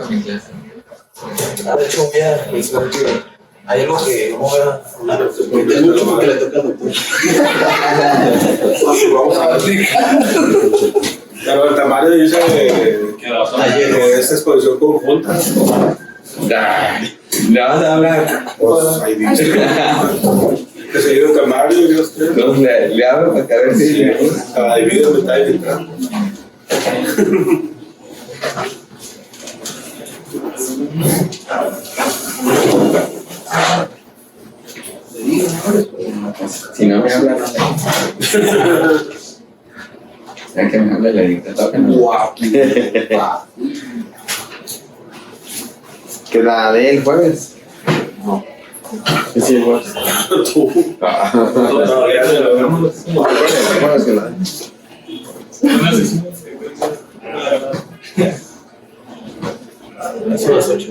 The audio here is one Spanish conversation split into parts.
mi clase. De hecho, voy a mencionar que hay algo que no voy a hablar mucho que le toca al doctor. Vamos a ver. Pero el tamaño dice que esta exposición conjunta. ¿Le vas a hablar? Pues ahí dice que se dio el tamaño y usted. No, le hablo para que a ver si le gusta. Cada dividido me está invitando. Si no me habla, no me. Ya que me hable, le digo, te toca, ¿no? Guau. ¿Que la del jueves? No. Sí, el jueves. Tú. No, ya se lo vemos. El jueves que la. Son las 8.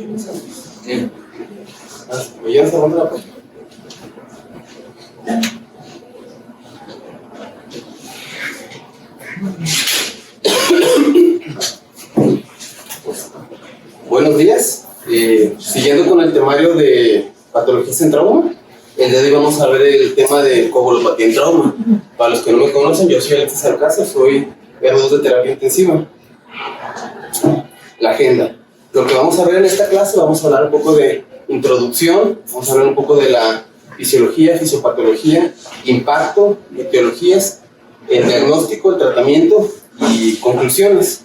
Sí. ¿Me llevas a la pues? Buenos días. Siguiendo con el temario de patologías en trauma, el día de hoy vamos a ver el tema de coagulopatía en trauma. Para los que no me conocen, yo soy Alexis Alcázar, soy R2 de terapia intensiva. La agenda. Lo que vamos a ver en esta clase, vamos a hablar un poco de introducción, vamos a hablar un poco de la fisiología, fisiopatología, impacto, etiologías, el diagnóstico, el tratamiento y conclusiones.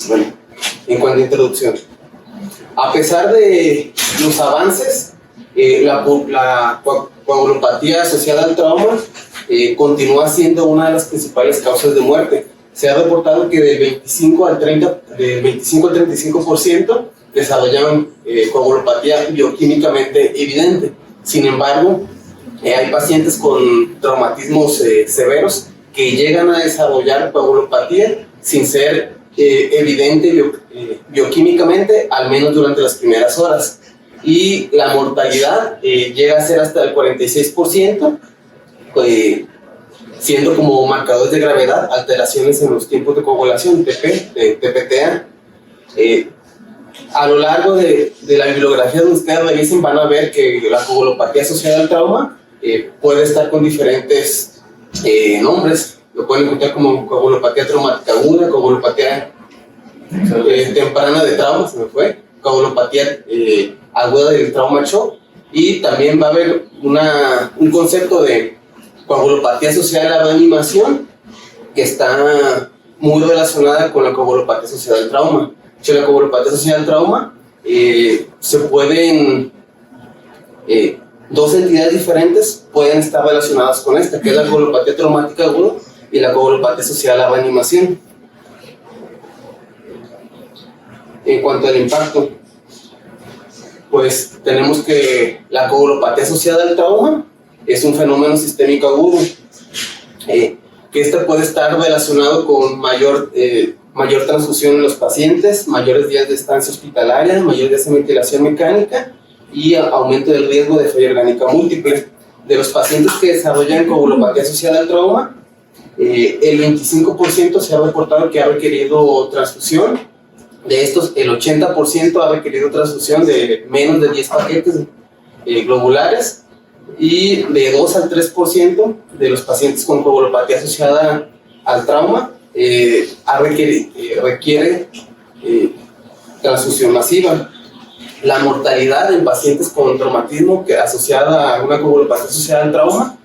Bueno, en cuanto a introducción, a pesar de los avances, la coagulopatía asociada al trauma continúa siendo una de las principales causas de muerte. Se ha reportado que del 25 al 35% desarrollan coagulopatía bioquímicamente evidente. Sin embargo, hay pacientes con traumatismos severos que llegan a desarrollar coagulopatía sin ser evidente bioquímicamente, al menos durante las primeras horas. Y la mortalidad llega a ser hasta el 46%, siendo como marcadores de gravedad alteraciones en los tiempos de coagulación, TPTA. A lo largo de la bibliografía donde ustedes revisen, van a ver que la coagulopatía asociada al trauma puede estar con diferentes nombres. Lo pueden encontrar como coagulopatía traumática aguda, coagulopatía temprana de trauma, se me fue, coagulopatía aguda del trauma shock, y también va a haber un concepto de coagulopatía asociada a la reanimación que está muy relacionada con la coagulopatía asociada al trauma. La coagulopatía asociada al trauma se pueden dos entidades diferentes pueden estar relacionadas con esta, que es la coagulopatía traumática aguda y la coagulopatía asociada a la reanimación. En cuanto al impacto, pues tenemos que la coagulopatía asociada al trauma es un fenómeno sistémico agudo, que este puede estar relacionado con mayor transfusión en los pacientes, mayores días de estancia hospitalaria, mayor días de ventilación mecánica y aumento del riesgo de falla orgánica múltiple. De los pacientes que desarrollan coagulopatía asociada al trauma, el 25% se ha reportado que ha requerido transfusión. De estos, el 80% ha requerido transfusión de menos de 10 paquetes globulares, y de 2 al 3% de los pacientes con coagulopatía asociada al trauma requiere transfusión masiva. La mortalidad en pacientes con traumatismo asociada a una coagulopatía asociada al trauma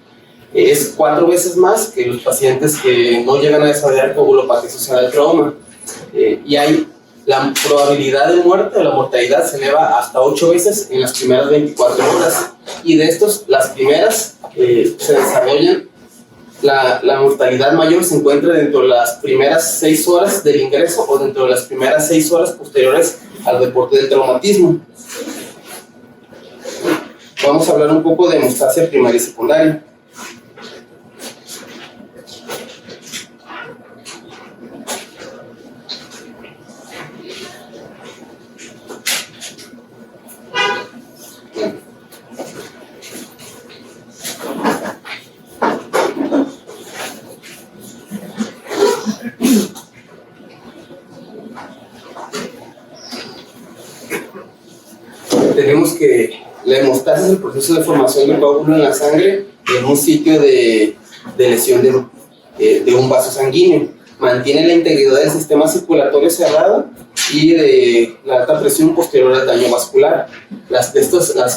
es 4 veces más que los pacientes que no llegan a desarrollar coagulopatía asociada al trauma. Y la probabilidad de muerte o la mortalidad se eleva hasta 8 veces en las primeras 24 horas. Y de estos, las primeras se desarrollan, la mortalidad mayor se encuentra dentro de las primeras 6 horas del ingreso o dentro de las primeras 6 horas posteriores al reporte del traumatismo. Vamos a hablar un poco de hemostasia primaria y secundaria. tenemos que la hemostasia es el proceso de formación del coágulo en la sangre en un sitio de lesión de un vaso sanguíneo. Mantiene la integridad del sistema circulatorio cerrado y de la alta presión posterior al daño vascular. Las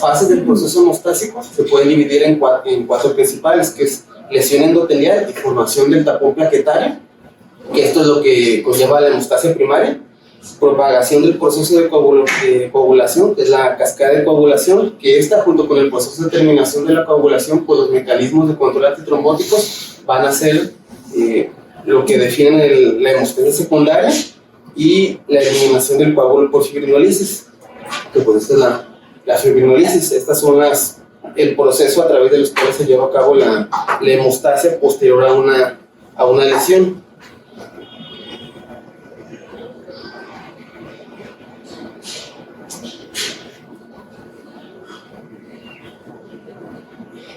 fases del proceso hemostásico se pueden dividir en cuatro principales, que es lesión endotelial y formación del tapón plaquetario, que esto es lo que conlleva la hemostasia primaria, propagación del proceso de coagulación, que es la cascada de coagulación, que esta junto con el proceso de terminación de la coagulación, pues los mecanismos de control antitrombóticos van a ser lo que definen la hemostasia secundaria, y la eliminación del coágulo por fibrinólisis, que pues esta es la fibrinólisis. Estas son el proceso a través de los cuales se lleva a cabo la hemostasia posterior a una lesión.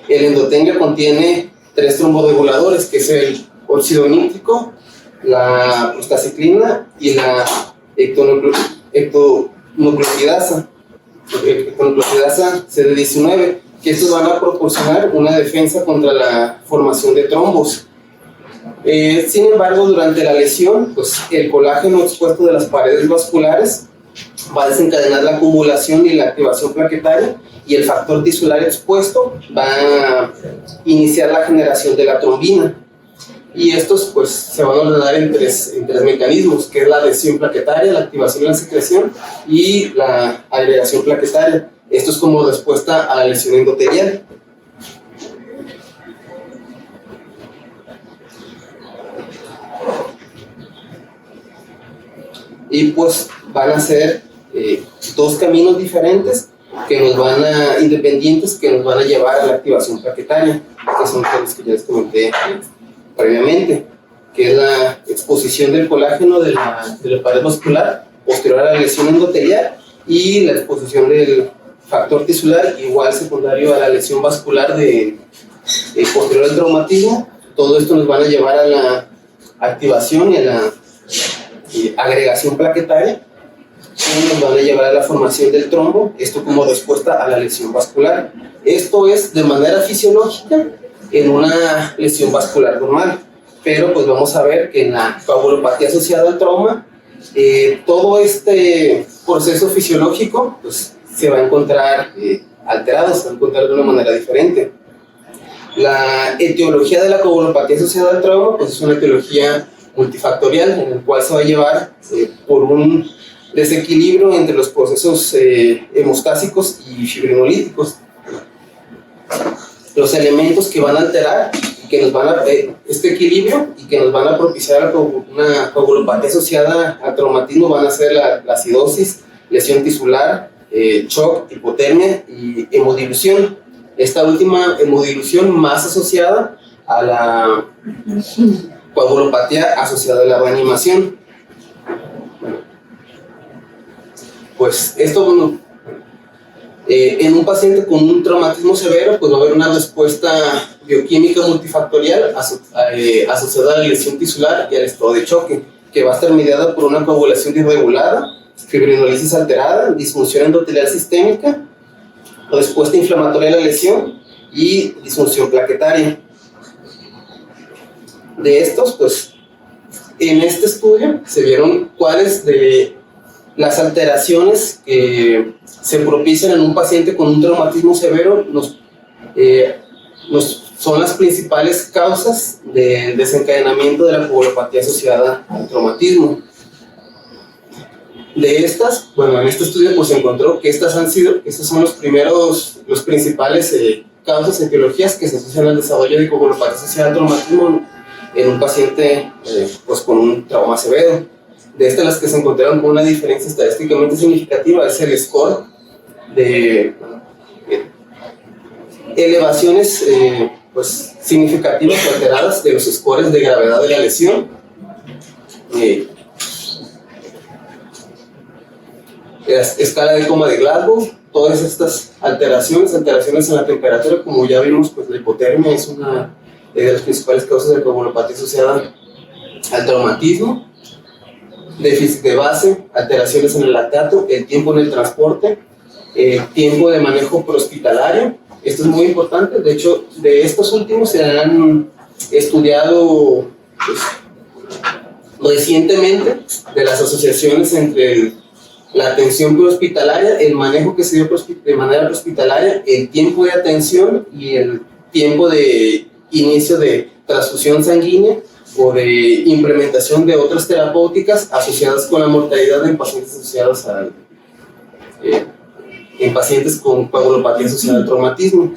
El endotelio contiene 3 tromboreguladores, que es el óxido nítrico, la prostaciclina y la ectonucleotidasa CD19, que estos van a proporcionar una defensa contra la formación de trombos. Sin embargo, durante la lesión, pues el colágeno expuesto de las paredes vasculares va a desencadenar la acumulación y la activación plaquetaria, y el factor tisular expuesto va a iniciar la generación de la trombina. Y estos pues se van a ordenar en tres mecanismos, que es la adhesión plaquetaria, la activación de la secreción y la agregación plaquetaria. Esto es como respuesta a la lesión endotelial. Y pues van a ser 2 caminos diferentes independientes que nos van a llevar a la activación plaquetaria, que son los que ya les comenté previamente, que es la exposición del colágeno de la pared vascular posterior a la lesión endotelial, y la exposición del factor tisular igual secundario a la lesión vascular posterior al traumatismo. Todo esto nos van a llevar a la activación y a la agregación plaquetaria, y nos van a llevar a la formación del trombo, esto como respuesta a la lesión vascular. Esto es de manera fisiológica en una lesión vascular normal, pero pues vamos a ver que en la coagulopatía asociada al trauma, todo este proceso fisiológico pues se va a encontrar alterado, se va a encontrar de una manera diferente. La etiología de la coagulopatía asociada al trauma pues es una etiología multifactorial, en el cual se va a llevar por un desequilibrio entre los procesos hemostásicos y fibrinolíticos. Los elementos que van a alterar este equilibrio y que nos van a propiciar una coagulopatía asociada al traumatismo van a ser la acidosis, lesión tisular, shock, hipotermia y hemodilución. Esta última hemodilución más asociada a la coagulopatía asociada a la reanimación. Pues esto, en un paciente con un traumatismo severo, pues va a haber una respuesta bioquímica multifactorial asociada a la lesión tisular y al estado de choque, que va a estar mediada por una coagulación desregulada, fibrinolisis alterada, disfunción endotelial sistémica, respuesta inflamatoria a la lesión y disfunción plaquetaria. De estos, pues, en este estudio se vieron cuáles de las alteraciones que se propician en un paciente con un traumatismo severo son las principales causas de desencadenamiento de la coagulopatía asociada al traumatismo. De estas, bueno, en este estudio pues se encontró que estas son los principales causas y etiologías que se asocian al desarrollo de coagulopatía asociada al traumatismo en un paciente pues con un trauma severo. De estas, las que se encontraron con una diferencia estadísticamente significativa es el score de elevaciones pues significativas o alteradas de los scores de gravedad de la lesión. La escala de coma de Glasgow, todas estas alteraciones en la temperatura, como ya vimos, pues la hipotermia es una de las principales causas de coagulopatía asociada al traumatismo. Déficit de base, alteraciones en el lactato, el tiempo en el transporte, tiempo de manejo prehospitalario. Esto es muy importante. De hecho, de estos últimos se han estudiado pues, recientemente de las asociaciones entre la atención prehospitalaria, el manejo que se dio de manera prehospitalaria, el tiempo de atención y el tiempo de inicio de transfusión sanguínea o de implementación de otras terapéuticas asociadas con la mortalidad en pacientes asociados en pacientes con coagulopatía asociada al traumatismo.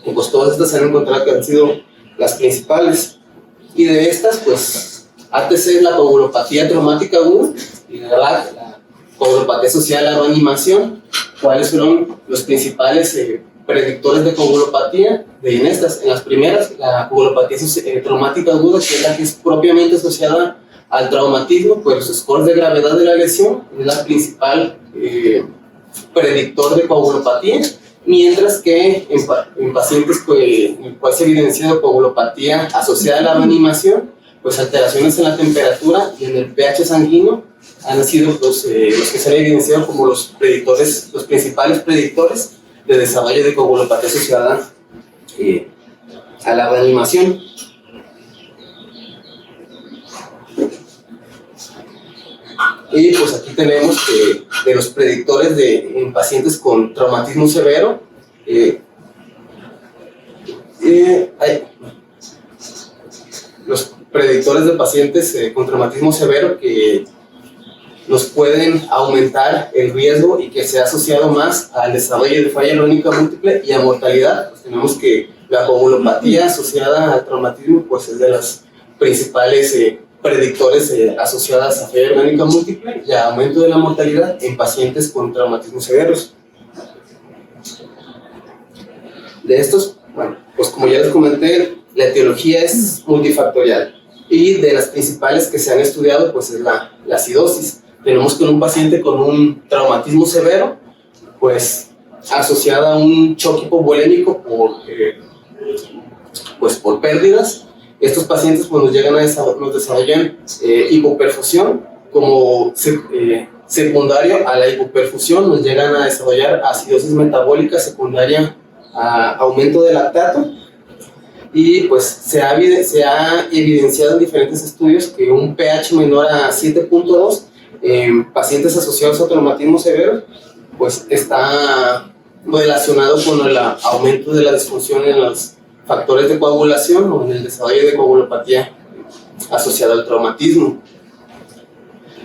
Y pues todas estas se han encontrado que han sido las principales. Y de estas, pues, ATC es la coagulopatía traumática aguda y la coagulopatía asociada a la reanimación. ¿Cuáles fueron los principales predictores de coagulopatía? En las primeras, la coagulopatía traumática aguda, que es la que es propiamente asociada al traumatismo, pues los scores de gravedad de la lesión es la principal predictor de coagulopatía, mientras que en pacientes en el cual se ha evidenciado coagulopatía asociada a la reanimación, pues alteraciones en la temperatura y en el pH sanguíneo han sido los que se han evidenciado como los principales predictores de desarrollo de coagulopatía asociada a la reanimación. Y pues aquí tenemos que de los predictores en pacientes con traumatismo severo, los predictores de pacientes con traumatismo severo que nos pueden aumentar el riesgo y que se ha asociado más al desarrollo de falla crónica múltiple y a mortalidad. Pues tenemos que la coagulopatía asociada al traumatismo pues es de las principales predictores asociadas a falla crónica múltiple y a aumento de la mortalidad en pacientes con traumatismos severos. De estos, bueno, pues como ya les comenté, la etiología es multifactorial y de las principales que se han estudiado pues es la acidosis. Tenemos que un paciente con un traumatismo severo, pues asociada a un choque hipovolémico por pérdidas. Estos pacientes pues, nos desarrollan hipoperfusión como secundario a la hipoperfusión, nos llegan a desarrollar acidosis metabólica secundaria a aumento de lactato. Y pues se ha evidenciado en diferentes estudios que un pH menor a 7.2 en pacientes asociados a traumatismo severo pues está relacionado con el aumento de la disfunción en los factores de coagulación o en el desarrollo de coagulopatía asociada al traumatismo.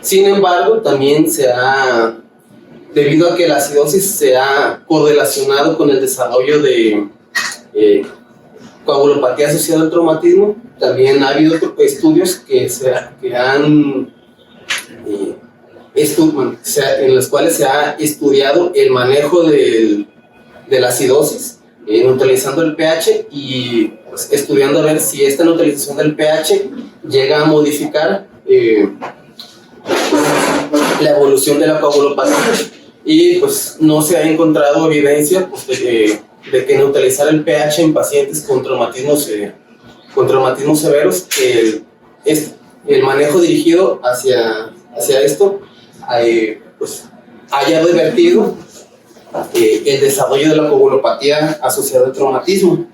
Sin embargo, también debido a que la acidosis se ha correlacionado con el desarrollo de coagulopatía asociada al traumatismo, también ha habido estudios en los cuales se ha estudiado el manejo de la acidosis, neutralizando el pH y pues, estudiando a ver si esta neutralización del pH llega a modificar la evolución de la coagulopatía. Y pues no se ha encontrado evidencia pues, de que neutralizar el pH en pacientes con traumatismos severos, el manejo dirigido hacia esto pues, haya revertido el desarrollo de la coagulopatía asociada al traumatismo.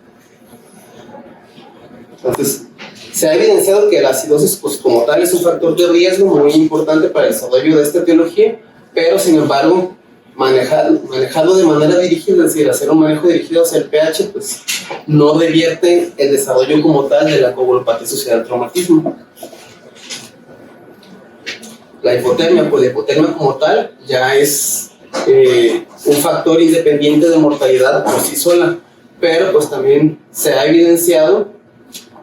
Entonces, se ha evidenciado que la acidosis pues, como tal es un factor de riesgo muy importante para el desarrollo de esta etiología, pero sin embargo, manejarlo de manera dirigida, es decir, hacer un manejo dirigido hacia el pH, pues no revierte el desarrollo como tal de la coagulopatía asociada al traumatismo. La hipotermia, pues la hipotermia como tal ya es un factor independiente de mortalidad por sí sola, pero pues también se ha evidenciado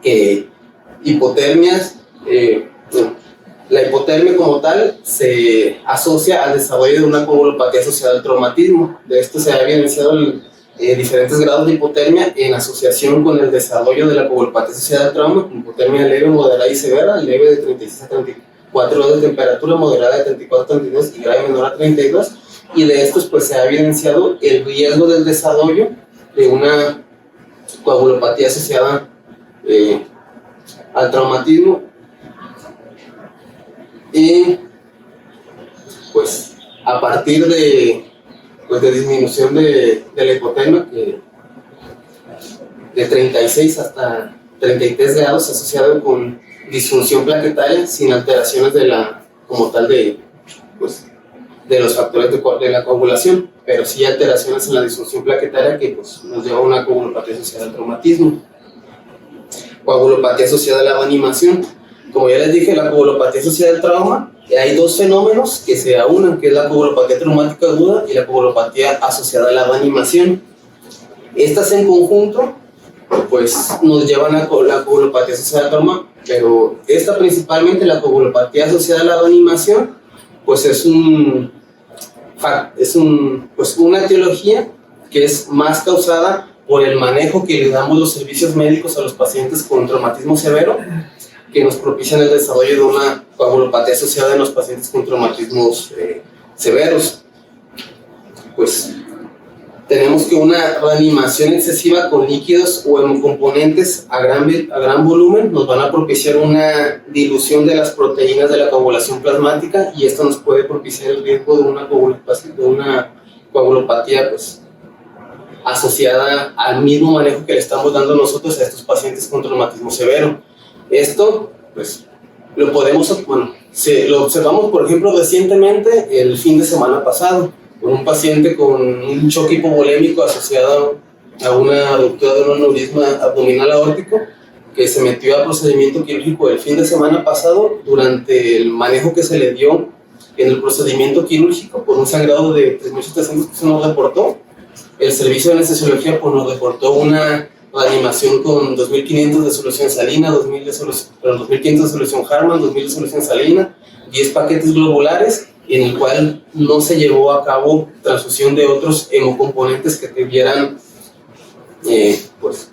que la hipotermia como tal se asocia al desarrollo de una coagulopatía asociada al traumatismo. De esto se ha evidenciado diferentes grados de hipotermia en asociación con el desarrollo de la coagulopatía asociada al trauma, como hipotermia leve, moderada y severa, leve de 36 a 34 grados de temperatura, moderada de 34 a 32 y grave menor a 32. Y de estos pues se ha evidenciado el riesgo del desarrollo de una coagulopatía asociada al traumatismo. Y pues a partir de pues de disminución de la hipotermia, que de 36 hasta 33 grados, asociado con disfunción plaquetaria sin alteraciones de la, como tal pues, de los factores de la coagulación, pero sí alteraciones en la disfunción plaquetaria que pues, nos lleva a una coagulopatía asociada al traumatismo. Coagulopatía asociada a la reanimación. Como ya les dije, la coagulopatía asociada al trauma, hay dos fenómenos que se aunan, que es la coagulopatía traumática aguda y la coagulopatía asociada a la reanimación. Estas en conjunto pues nos llevan a la coagulopatía asociada al trauma, pero esta principalmente, la coagulopatía asociada a la reanimación, pues es pues una etiología que es más causada por el manejo que le damos los servicios médicos a los pacientes con traumatismo severo, que nos propician el desarrollo de una coagulopatía asociada en los pacientes con traumatismos severos. Pues tenemos que una reanimación excesiva con líquidos o hemocomponentes a gran volumen nos van a propiciar una dilución de las proteínas de la coagulación plasmática, y esto nos puede propiciar el riesgo de una coagulopatía pues, asociada al mismo manejo que le estamos dando nosotros a estos pacientes con traumatismo severo. Esto pues lo observamos, por ejemplo, recientemente, el fin de semana pasado, con un paciente con un choque hipovolémico asociado a una ruptura de un aneurisma abdominal aórtico, que se metió a procedimiento quirúrgico el fin de semana pasado. Durante el manejo que se le dio en el procedimiento quirúrgico, por un sangrado de 3.700 que se nos reportó, el servicio de anestesiología pues, nos reportó una reanimación con 2.500 de solución salina, 2.500 de solución Harman, 2.000 de solución salina, 10 paquetes globulares, en el cual no se llevó a cabo transfusión de otros hemocomponentes que tuvieran pues,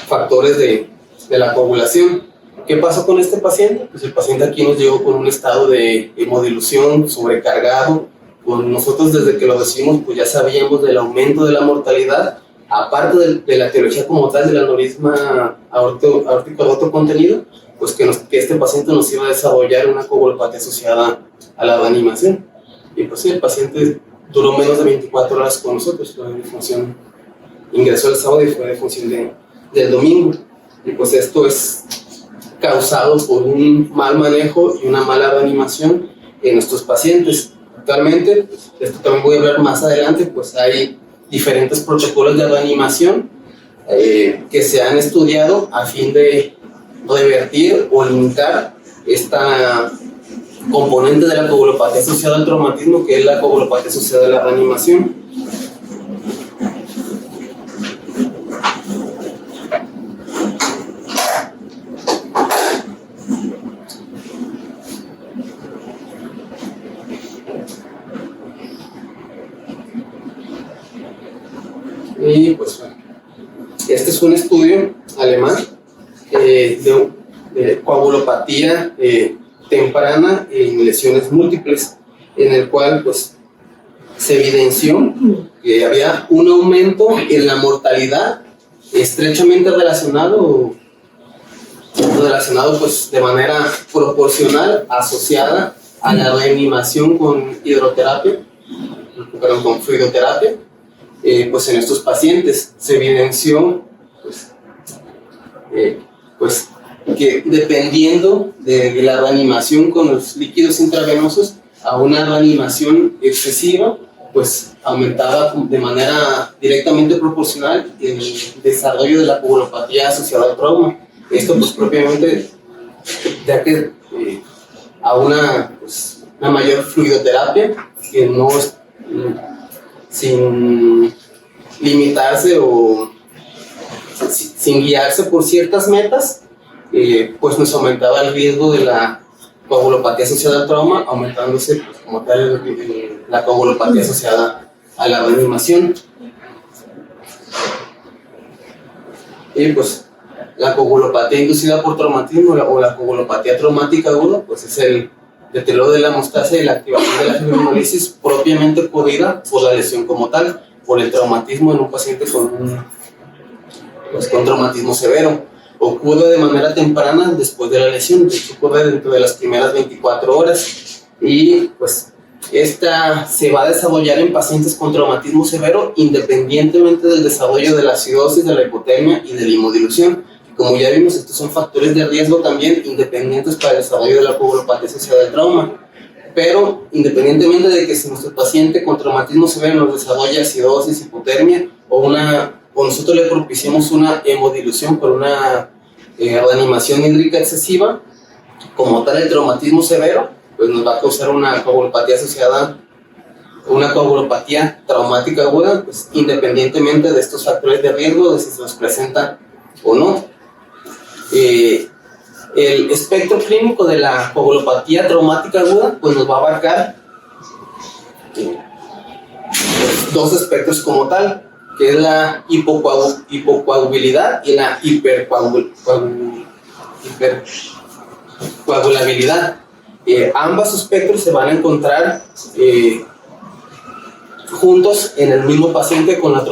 factores de la coagulación. ¿Qué pasó con este paciente? Pues el paciente aquí nos llegó con un estado de hemodilución sobrecargado. Con nosotros, desde que lo recibimos, pues ya sabíamos del aumento de la mortalidad, aparte de la etiología como tal del aneurisma aórtico aorto contenido, pues que este paciente nos iba a desarrollar una coagulopatía asociada a la reanimación. Y pues sí, el paciente duró menos de 24 horas con nosotros, fue de función, ingresó el sábado y fue de función del domingo. Y pues esto es causado por un mal manejo y una mala reanimación en nuestros pacientes. Actualmente, pues, esto también voy a hablar más adelante, pues hay diferentes protocolos de reanimación que se han estudiado a fin de revertir o limitar esta componente de la coagulopatía asociada al traumatismo, que es la coagulopatía asociada a la reanimación. Y pues este es un estudio alemán de coagulopatía temprana en lesiones múltiples, en el cual pues se evidenció que había un aumento en la mortalidad estrechamente relacionado pues de manera proporcional asociada a la reanimación con hidroterapia, con fluidoterapia. Pues en estos pacientes se evidenció pues que dependiendo de la reanimación con los líquidos intravenosos a una reanimación excesiva, pues aumentaba de manera directamente proporcional el desarrollo de la coagulopatía asociada al trauma. Esto pues propiamente ya que a una mayor fluidoterapia, que no es sin limitarse o sin guiarse por ciertas metas, pues nos aumentaba el riesgo de la coagulopatía asociada al trauma, aumentándose pues, como tal la coagulopatía asociada a la reanimación. Y pues la coagulopatía inducida por traumatismo o la coagulopatía traumática aguda, pues es el deterioro de la hemostasia y la activación de la fibrinolisis propiamente ocurrida por la lesión como tal, por el traumatismo en un paciente con traumatismo severo. Ocurre de manera temprana después de la lesión, de hecho ocurre dentro de las primeras 24 horas y pues Esta se va a desarrollar en pacientes con traumatismo severo independientemente del desarrollo de la acidosis, de la hipotermia y de la hemodilución. Como ya vimos, estos son factores de riesgo también independientes para el desarrollo de la coagulopatía asociada al trauma. Pero independientemente de que si nuestro paciente con traumatismo severo nos desarrolla acidosis, hipotermia o nosotros le propiciamos una hemodilución por una reanimación hídrica excesiva, como tal el traumatismo severo, pues nos va a causar una coagulopatía asociada, una coagulopatía traumática aguda, pues independientemente de estos factores de riesgo, de si se nos presenta o no. El espectro clínico de la coagulopatía traumática aguda pues nos va a abarcar dos espectros como tal, que es la hipocoagulabilidad y la hipercoagulabilidad. Ambos espectros se van a encontrar juntos en el mismo paciente con la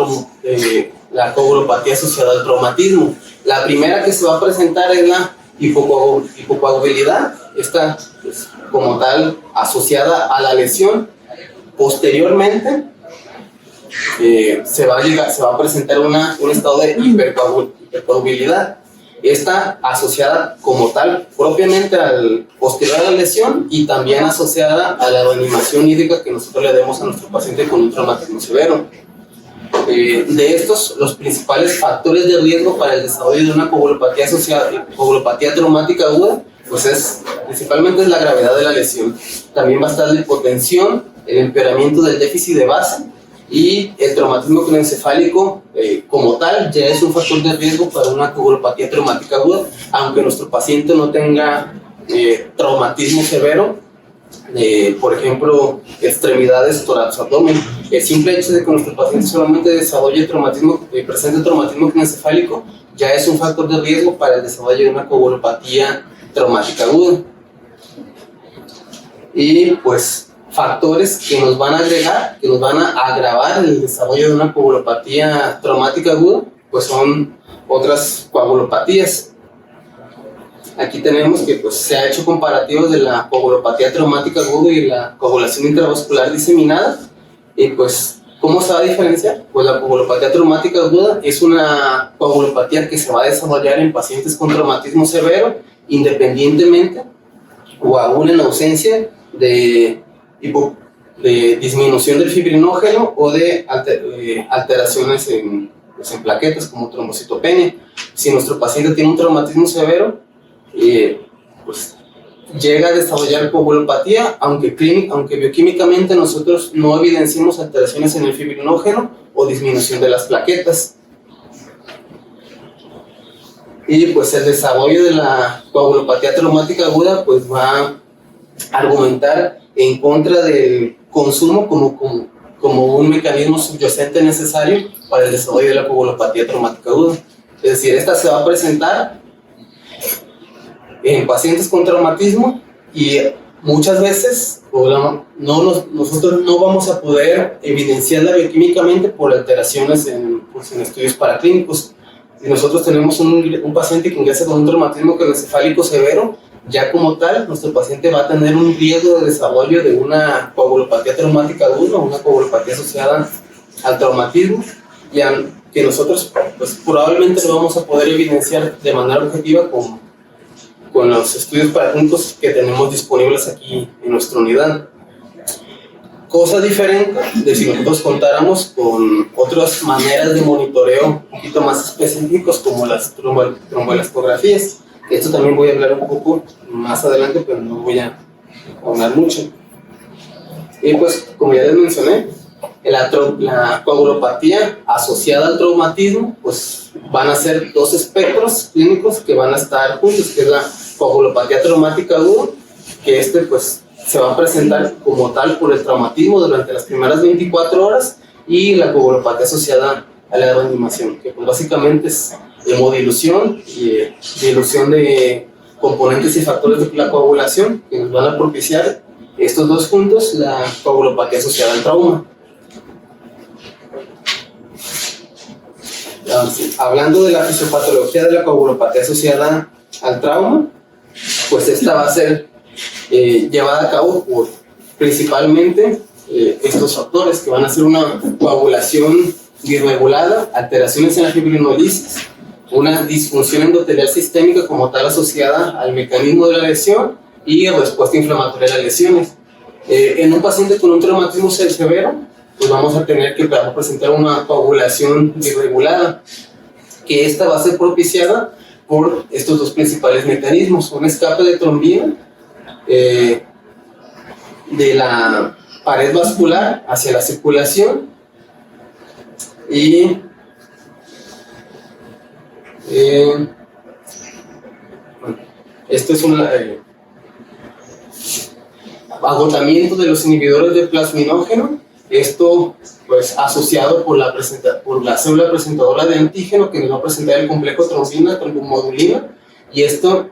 coagulopatía asociada al traumatismo. La primera que se va a presentar es la hipocoagulabilidad, esta pues, como tal asociada a la lesión. Posteriormente se va a presentar un estado de hipercoagulabilidad, esta asociada como tal propiamente al posterior a la lesión y también asociada a la reanimación hídrica que nosotros le demos a nuestro paciente con un traumatismo severo. De estos, los principales factores de riesgo para el desarrollo de una coagulopatía asociada, coagulopatía traumática aguda, pues principalmente es la gravedad de la lesión. También va a estar la hipotensión, el empeoramiento del déficit de base y el traumatismo craneoencefálico como tal ya es un factor de riesgo para una coagulopatía traumática aguda, aunque nuestro paciente no tenga traumatismo severo. Por ejemplo, extremidades, tórax, abdomen. El simple hecho de que nuestro paciente solamente desarrolle presente traumatismo craneoencefálico ya es un factor de riesgo para el desarrollo de una coagulopatía traumática aguda. Y pues factores que nos van a agregar, que nos van a agravar el desarrollo de una coagulopatía traumática aguda, pues son otras coagulopatías. Aquí tenemos que pues, se ha hecho comparativos de la coagulopatía traumática aguda y la coagulación intravascular diseminada. Y pues, ¿cómo se va a diferenciar? Pues la coagulopatía traumática aguda es una coagulopatía que se va a desarrollar en pacientes con traumatismo severo, independientemente o aún en ausencia de disminución del fibrinógeno o de alteraciones en plaquetas como trombocitopenia. Si nuestro paciente tiene un traumatismo severo, pues llega a desarrollar coagulopatía, aunque bioquímicamente nosotros no evidenciamos alteraciones en el fibrinógeno o disminución de las plaquetas. Y pues el desarrollo de la coagulopatía traumática aguda pues va a argumentar en contra del consumo como un mecanismo subyacente necesario para el desarrollo de la coagulopatía traumática aguda. Es decir, esta se va a presentar en pacientes con traumatismo y muchas veces nosotros no vamos a poder evidenciarla bioquímicamente por alteraciones en estudios paraclínicos. Si nosotros tenemos un paciente que ingresa con un traumatismo craneoencefálico severo, ya como tal, nuestro paciente va a tener un riesgo de desarrollo de una coagulopatía traumática aguda o una coagulopatía asociada al traumatismo, y que nosotros pues, probablemente lo vamos a poder evidenciar de manera objetiva con los estudios paraclínicos que tenemos disponibles aquí en nuestra unidad. Cosa diferente de si nosotros contáramos con otras maneras de monitoreo un poquito más específicos como las tromboelastografías. Esto también voy a hablar un poco más adelante, pero no voy a ahondar mucho. Y pues, como ya les mencioné, la coagulopatía asociada al traumatismo, pues van a ser dos espectros clínicos que van a estar juntos, que es la coagulopatía traumática aguda, que pues se va a presentar como tal por el traumatismo durante las primeras 24 horas, y la coagulopatía asociada a la reanimación, que pues básicamente es hemodilución y dilución de componentes y factores de la coagulación que nos van a propiciar estos dos juntos la coagulopatía asociada al trauma. Hablando de la fisiopatología de la coagulopatía asociada al trauma, pues esta va a ser llevada a cabo principalmente estos factores que van a ser una coagulación irregulada, alteraciones en la fibrinolisis, una disfunción endotelial sistémica como tal asociada al mecanismo de la lesión y respuesta inflamatoria a las lesiones. En un paciente con un traumatismo severo, pues vamos a tener que presentar una coagulación irregulada, que esta va a ser propiciada por estos dos principales mecanismos: un escape de trombina de la pared vascular hacia la circulación y esto es un agotamiento de los inhibidores de plasminógeno, esto pues asociado por la célula presentadora de antígeno, que nos va a presentar el complejo trombina, trombomodulina, y esto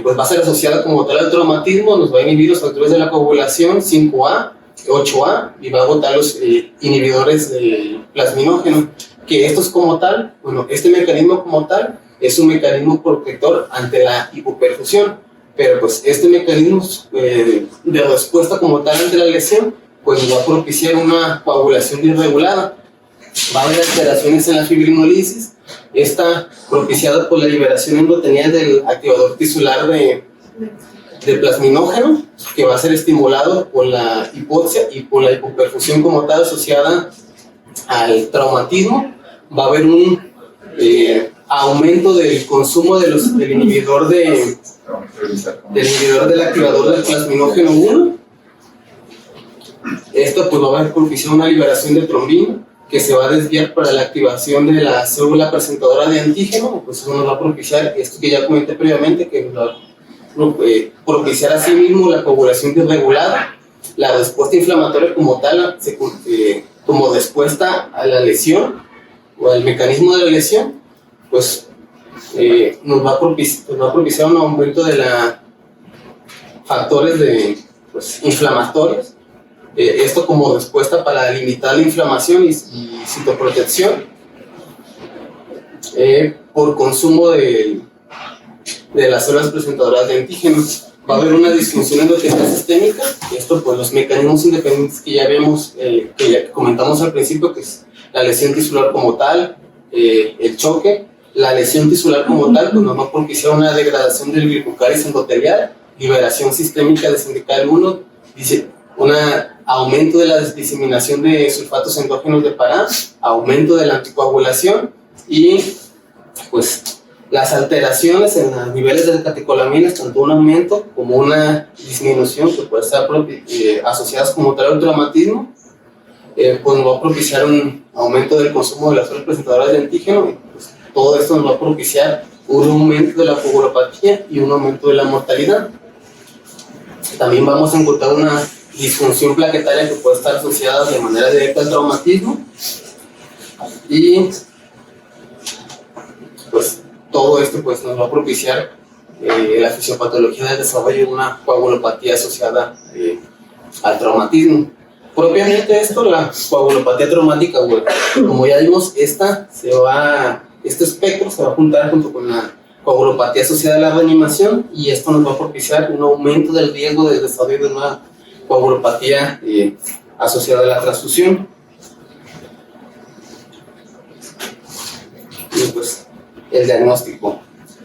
pues va a ser asociada como tal al traumatismo, nos va a inhibir los factores de la coagulación 5A, 8A, y va a agotar los inhibidores de plasminógeno, que estos como tal, bueno, este mecanismo como tal es un mecanismo protector ante la hipoperfusión, pero pues este mecanismo de respuesta como tal ante la lesión, pues nos va a propiciar una coagulación irregulada. Va a haber alteraciones en la fibrinolisis, esta propiciada por la liberación endotelial del activador tisular de plasminógeno, que va a ser estimulado por la hipoxia y por la hipoperfusión como tal asociada al traumatismo. Va a haber un aumento del consumo del inhibidor del activador del plasminógeno 1. Esto pues va a propiciar una liberación de trombina, que se va a desviar para la activación de la célula presentadora de antígeno, pues eso nos va a propiciar esto que ya comenté previamente, que nos va a propiciar así mismo la coagulación desregulada, la respuesta inflamatoria como tal, como respuesta a la lesión o al mecanismo de la lesión, pues nos va a propiciar un aumento de factores inflamatorios, esto como respuesta para limitar la inflamación y citoprotección por consumo de las células presentadoras de antígenos. Va a haber una disfunción endotelial sistémica, esto por los mecanismos independientes que ya vemos, que ya comentamos al principio, que es la lesión tisular como tal, el choque. La lesión tisular como tal pues nos va a propiciar una degradación del glicocaris endotelial, liberación sistémica de sindical 1, un aumento de la diseminación de sulfatos endógenos de Pará, aumento de la anticoagulación y pues las alteraciones en los niveles de catecolaminas, tanto un aumento como una disminución que puede estar asociadas como tal al traumatismo, pues nos va a propiciar un aumento del consumo de las células presentadoras de antígeno, y pues todo esto nos va a propiciar un aumento de la coagulopatía y un aumento de la mortalidad. También vamos a encontrar una disfunción plaquetaria que puede estar asociada de manera directa al traumatismo, y pues todo esto pues nos va a propiciar la fisiopatología del desarrollo de una coagulopatía asociada al traumatismo. Propiamente esto, la coagulopatía traumática, como ya vimos, este espectro se va a juntar junto con la coagulopatía asociada a la reanimación, y esto nos va a propiciar un aumento del riesgo del desarrollo de una coagulopatía asociada a la transfusión. Y pues el diagnóstico.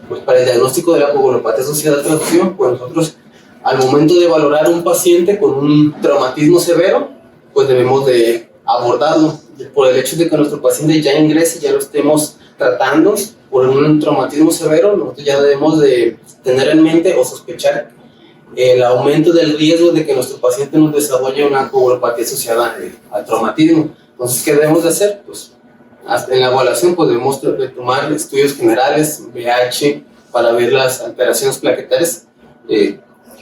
Pues para el diagnóstico de la coagulopatía asociada a la transfusión, pues nosotros al momento de valorar un paciente con un traumatismo severo, pues debemos de abordarlo por el hecho de que nuestro paciente ya ingrese, ya lo estemos tratando por un traumatismo severo. Nosotros ya debemos de tener en mente o sospechar el aumento del riesgo de que nuestro paciente nos desarrolle una coagulopatía asociada al traumatismo. Entonces, ¿qué debemos de hacer? Pues en la evaluación pues debemos de tomar estudios generales, VH, para ver las alteraciones plaquetarias,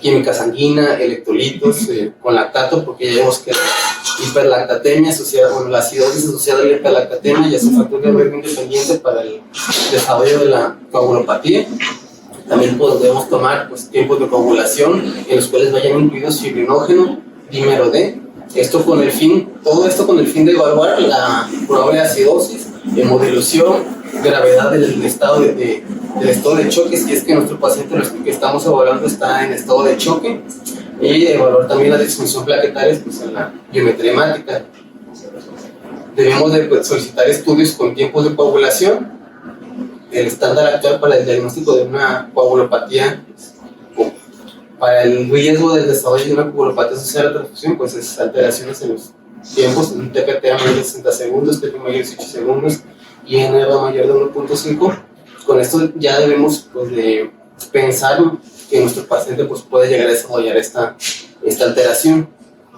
química sanguínea, electrolitos, con lactato, porque ya vemos que la hiperlactatemia asociada, la acidosis asociada a la hiperlactatemia ya es un factor de riesgo independiente para el desarrollo de la coagulopatía. También debemos tomar tiempos de coagulación en los cuales vayan incluidos fibrinógeno, dímero D. Todo esto con el fin de evaluar la probable acidosis, hemodilución, gravedad del estado de choque, si es que nuestro paciente que estamos evaluando está en estado de choque, y evaluar también la distribución plaquetaria pues, en la biometría hemática. Debemos de pues, solicitar estudios con tiempos de coagulación. El estándar actual para el diagnóstico de una coagulopatía o para el riesgo del desarrollo de una coagulopatía asociada a la transfusión pues es alteraciones en los tiempos, en TPTA mayor de 60 segundos, TP mayor de 18 segundos y NR mayor de 1.5. Con esto ya debemos pues, de pensar que nuestro paciente pues, puede llegar a desarrollar esta alteración.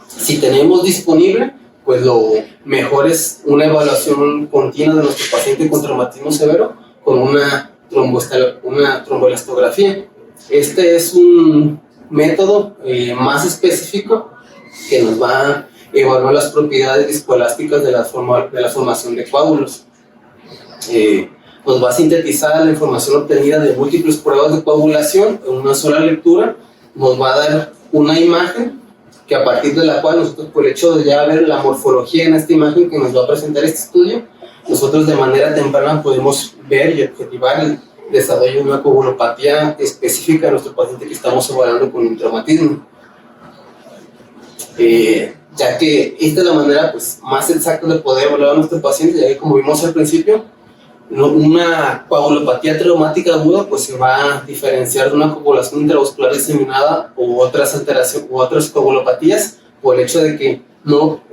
Si tenemos disponible, pues lo mejor es una evaluación continua de nuestro paciente con traumatismo severo con una tromboelastografía. Este es un método más específico que nos va a evaluar las propiedades viscoelásticas de la formación de coágulos. Nos va a sintetizar la información obtenida de múltiples pruebas de coagulación en una sola lectura, nos va a dar una imagen que a partir de la cual nosotros, por el hecho de ya ver la morfología en esta imagen que nos va a presentar este estudio, nosotros de manera temprana podemos ver y objetivar el desarrollo de una coagulopatía específica de nuestro paciente que estamos evaluando con un traumatismo. Ya que esta es la manera pues, más exacta de poder evaluar a nuestro paciente, ya que como vimos al principio, una coagulopatía traumática aguda pues, se va a diferenciar de una coagulación intravascular diseminada u otras alteraciones u otras coagulopatías por el hecho de que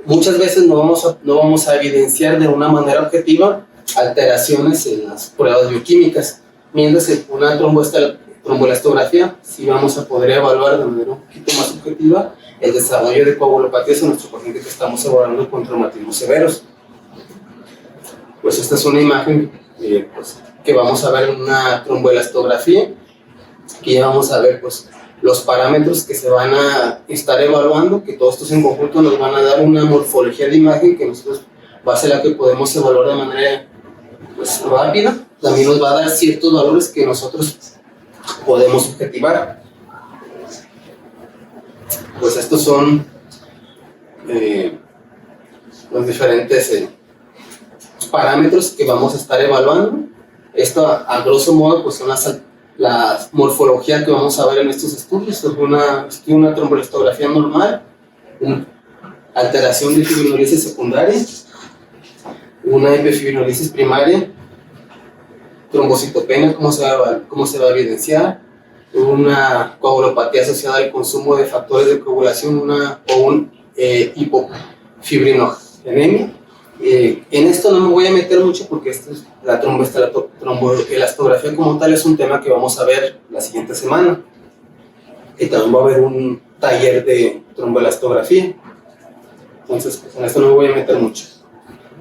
muchas veces no vamos a evidenciar de una manera objetiva alteraciones en las pruebas bioquímicas, mientras que una tromboelastografía sí vamos a poder evaluar de manera un poquito más objetiva el desarrollo de coagulopatías en nuestro paciente que estamos evaluando con traumatismos severos. Pues esta es una imagen pues, que vamos a ver en una tromboelastografía, que ya vamos a ver pues, los parámetros que se van a estar evaluando, que todos estos en conjunto nos van a dar una morfología de imagen que nosotros va a ser la que podemos evaluar de manera pues, rápida. También nos va a dar ciertos valores que nosotros podemos objetivar. Pues estos son los diferentes parámetros que vamos a estar evaluando. Esto a grosso modo pues son la morfología que vamos a ver en estos estudios. Es una tromboelastografía normal, una alteración de fibrinolisis secundaria, una epifibrinolisis primaria, trombocitopenia, cómo se va a evidenciar, una coagulopatía asociada al consumo de factores de coagulación o un hipofibrinogenia. En esto no me voy a meter mucho porque la tromboelastografía como tal es un tema que vamos a ver la siguiente semana. Y también va a haber un taller de tromboelastografía. Entonces, pues, en esto no me voy a meter mucho.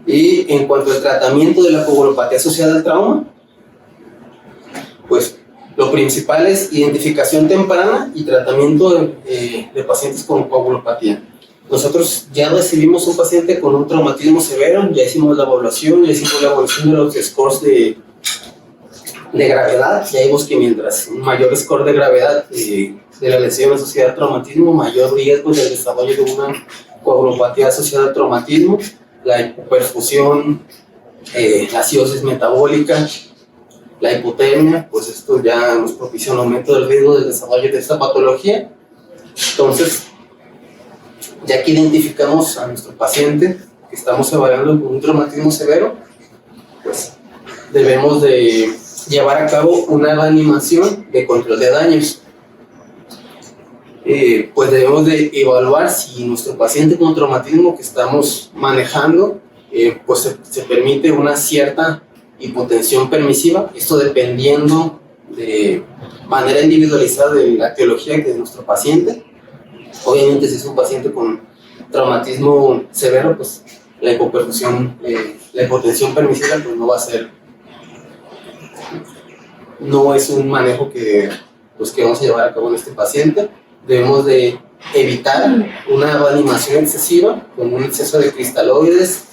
Y en cuanto al tratamiento de la coagulopatía asociada al trauma, pues lo principal es identificación temprana y tratamiento de pacientes con coagulopatía. Nosotros ya recibimos un paciente con un traumatismo severo, ya hicimos la evaluación, de los scores de gravedad. Ya vimos que mientras un mayor score de gravedad de la lesión asociada al traumatismo, mayor riesgo del desarrollo de una coagulopatía asociada al traumatismo, la hipoperfusión, la acidosis metabólica, la hipotermia, pues esto ya nos propicia un aumento del riesgo del desarrollo de esta patología. Entonces, ya que identificamos a nuestro paciente que estamos evaluando con un traumatismo severo, pues debemos de llevar a cabo una reanimación de control de daños. Pues debemos de evaluar si nuestro paciente con traumatismo que estamos manejando, pues se permite una cierta hipotensión permisiva, esto dependiendo de manera individualizada de la etiología de nuestro paciente. Obviamente, si es un paciente con traumatismo severo, pues la hipoperfusión, la hipotensión permisiva, pues no va a ser, no es un manejo que vamos a llevar a cabo en este paciente. Debemos de evitar una reanimación excesiva con un exceso de cristaloides.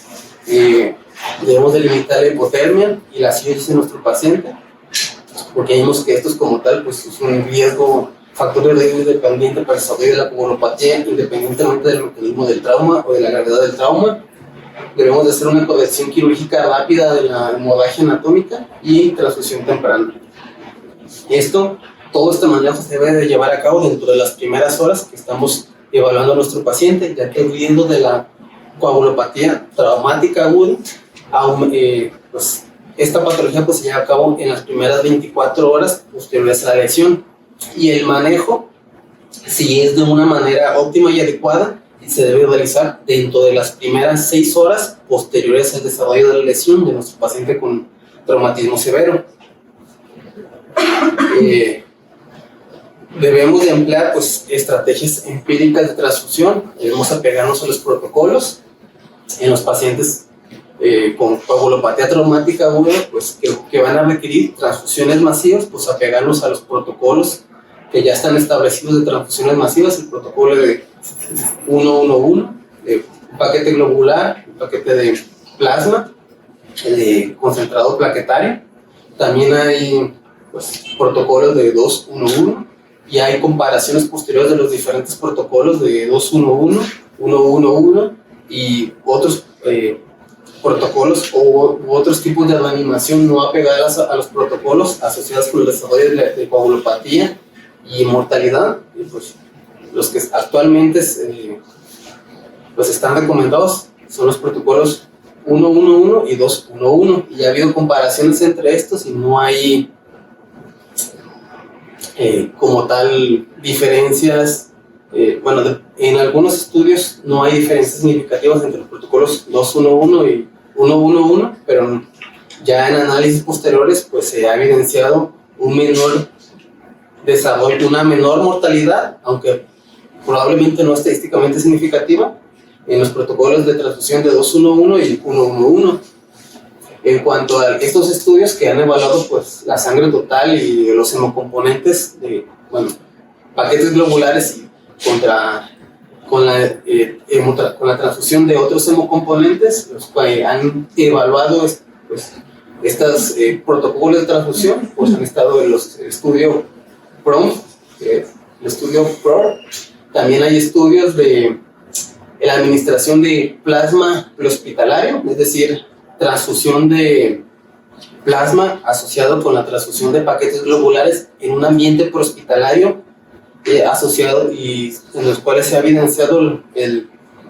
Debemos de limitar la hipotermia y la acidosis en nuestro paciente, porque vemos que esto es como tal, pues es un riesgo, factor de riesgo independiente para el desarrollo de la coagulopatía, independientemente del mecanismo del trauma o de la gravedad del trauma. Debemos de hacer una corrección quirúrgica rápida de la hemorragia anatómica y transfusión temprana. Esto todo este manejo se debe de llevar a cabo dentro de las primeras horas que estamos evaluando a nuestro paciente, ya que huyendo de la coagulopatía traumática aguda, pues esta patología pues, se lleva a cabo en las primeras 24 horas posteriores a la lesión, y el manejo, si es de una manera óptima y adecuada, se debe realizar dentro de las primeras 6 horas posteriores al desarrollo de la lesión de nuestro paciente con traumatismo severo. Debemos de emplear pues, estrategias empíricas de transfusión, debemos apegarnos a los protocolos en los pacientes con coagulopatía traumática aguda, pues, que van a requerir transfusiones masivas, pues apegarnos a los protocolos que ya están establecidos de transfusiones masivas, el protocolo de 1-1-1, de paquete globular, un paquete de plasma, de concentrado plaquetario. También hay pues, protocolos de 2-1-1 y hay comparaciones posteriores de los diferentes protocolos de 2-1-1, 1-1-1 y otros protocolos u otros tipos de reanimación no apegadas a los protocolos asociados con el desarrollo de coagulopatía y mortalidad. Y pues, los que actualmente pues están recomendados son los protocolos 1-1-1 y 2-1-1, y ha habido comparaciones entre estos y no hay como tal diferencias. Bueno, en algunos estudios no hay diferencias significativas entre los protocolos 2-1-1 y 1-1-1, pero ya en análisis posteriores pues se ha evidenciado un menor desarrollo, una menor mortalidad, aunque probablemente no estadísticamente significativa, en los protocolos de transfusión de 2-1-1 y 1-1-1. En cuanto a estos estudios que han evaluado pues, la sangre total y los hemocomponentes de paquetes globulares con la transfusión de otros hemocomponentes, los que han evaluado pues, estos protocolos de transfusión, pues han estado en los estudios PROM, el estudio PRO. También hay estudios de la administración de plasma prehospitalario, es decir, transfusión de plasma asociado con la transfusión de paquetes globulares en un ambiente prehospitalario asociado, y en los cuales se ha evidenciado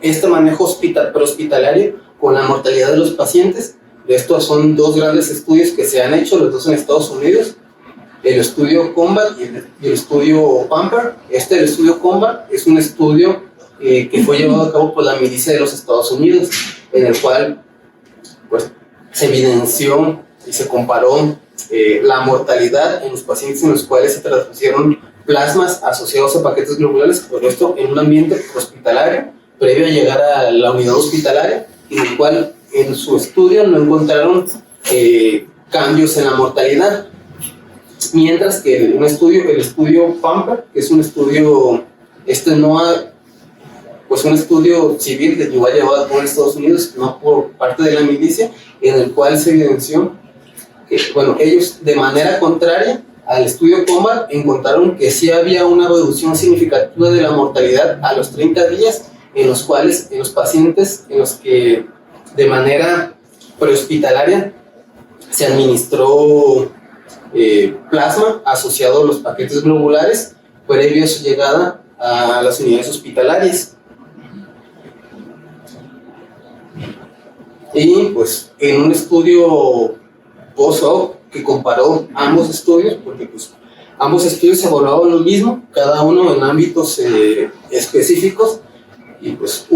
este manejo prehospitalario con la mortalidad de los pacientes. De estos son 2 grandes estudios que se han hecho, los 2 en Estados Unidos, el estudio COMBAT y el estudio PAMPER. El estudio COMBAT es un estudio que fue llevado a cabo por la milicia de los Estados Unidos, en el cual pues, se evidenció y se comparó la mortalidad en los pacientes en los cuales se transfusieron plasmas asociados a paquetes globulares, por esto en un ambiente hospitalario, previo a llegar a la unidad hospitalaria, en el cual en su estudio no encontraron cambios en la mortalidad. Mientras que el estudio PAMPER, que es un estudio, un estudio civil que igual llevado por Estados Unidos, no por parte de la milicia, en el cual se evidenció que, ellos de manera contraria al estudio COMBAT encontraron que sí había una reducción significativa de la mortalidad a los 30 días, en los cuales en los pacientes en los que de manera prehospitalaria se administró plasma asociado a los paquetes globulares previo a su llegada a las unidades hospitalarias. Y pues en un estudio post-hoc que comparó ambos estudios, porque pues ambos estudios evaluaban lo mismo, cada uno en ámbitos específicos, y pues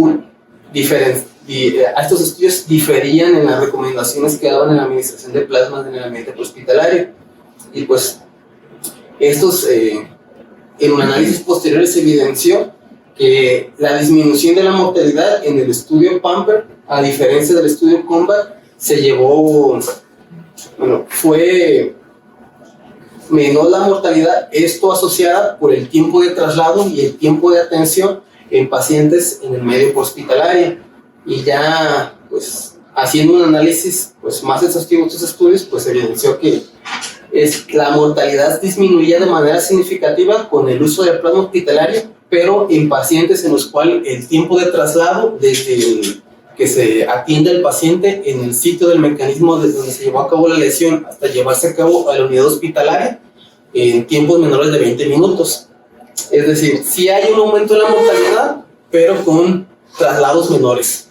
estos estudios diferían en las recomendaciones que daban en la administración de plasmas en el ambiente hospitalario. Y pues estos en un análisis posterior se evidenció que la disminución de la mortalidad en el estudio PAMPER, a diferencia del estudio COMBAT, fue menor la mortalidad, esto asociada por el tiempo de traslado y el tiempo de atención en pacientes en el medio hospitalario. Y ya pues haciendo un análisis pues más exhaustivo de estos estudios, pues se evidenció que la mortalidad disminuía de manera significativa con el uso del plasma hospitalario, pero en pacientes en los cuales el tiempo de traslado desde que se atiende al paciente en el sitio del mecanismo desde donde se llevó a cabo la lesión hasta llevarse a cabo a la unidad hospitalaria, en tiempos menores de 20 minutos. Es decir, sí hay un aumento en la mortalidad, pero con traslados menores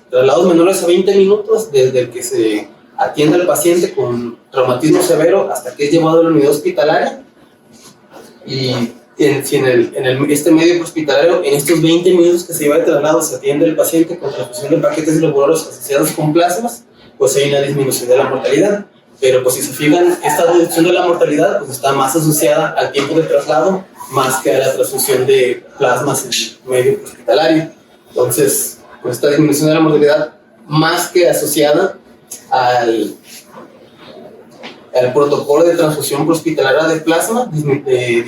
a 20 minutos desde el que se atiende al paciente con traumatismo severo hasta que es llevado a la unidad hospitalaria. Y si este medio hospitalario, en estos 20 minutos que se lleva de traslado, se atiende al paciente con transfusión de paquetes globulares asociados con plasmas, pues hay una disminución de la mortalidad. Pero pues si se fijan, esta reducción de la mortalidad pues está más asociada al tiempo de traslado más que a la transfusión de plasmas en el medio hospitalario. Entonces, pues esta disminución de la mortalidad más que asociada al protocolo de transfusión hospitalaria de plasma que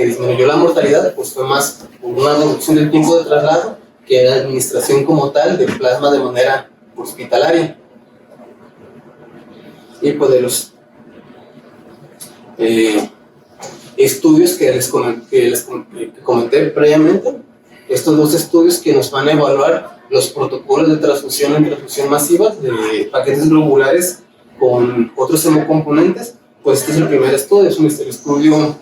disminuyó la mortalidad, pues fue más una reducción del tiempo de traslado que la administración como tal de plasma de manera hospitalaria. Y pues de los estudios que les comenté previamente, estos dos estudios que nos van a evaluar los protocolos de transfusión en transfusión masiva de paquetes globulares con otros hemocomponentes, pues este es el primer estudio, es un estudio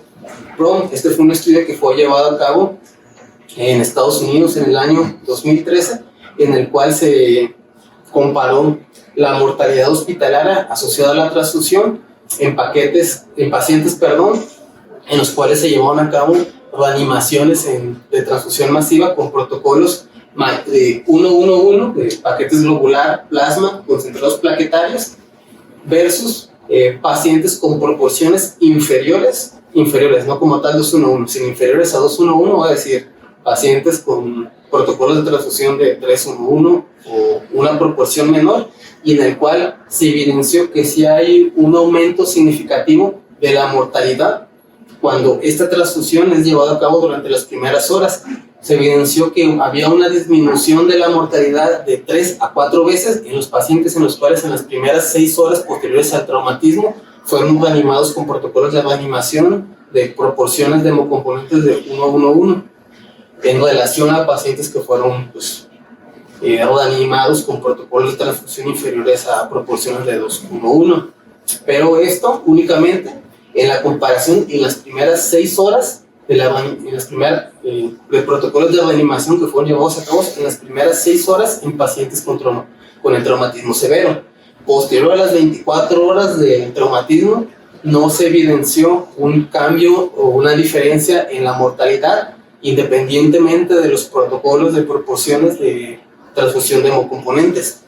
PROM. Este fue un estudio que fue llevado a cabo en Estados Unidos en el año 2013, en el cual se comparó la mortalidad hospitalaria asociada a la transfusión en pacientes, en los cuales se llevaron a cabo reanimaciones de transfusión masiva con protocolos de 1-1-1, de paquetes globular, plasma, concentrados plaquetarios, versus pacientes con proporciones inferiores, no como tal 2-1-1, sino inferiores a 2-1-1, va a decir, pacientes con protocolos de transfusión de 3-1-1 o una proporción menor, y en el cual se evidenció que sí hay un aumento significativo de la mortalidad cuando esta transfusión es llevada a cabo durante las primeras horas. Se evidenció que había una disminución de la mortalidad de 3 a 4 veces en los pacientes en los cuales en las primeras 6 horas posteriores al traumatismo fueron reanimados con protocolos de reanimación de proporciones de hemocomponentes de 1-1-1, en relación a pacientes que fueron reanimados con protocolos de transfusión inferiores a proporciones de 2-1-1. Pero esto únicamente en la comparación en las primeras 6 horas de protocolos de reanimación que fueron llevados a cabo en las primeras 6 horas en pacientes con el traumatismo severo. Posterior a las 24 horas del traumatismo, no se evidenció un cambio o una diferencia en la mortalidad, independientemente de los protocolos de proporciones de transfusión de hemocomponentes.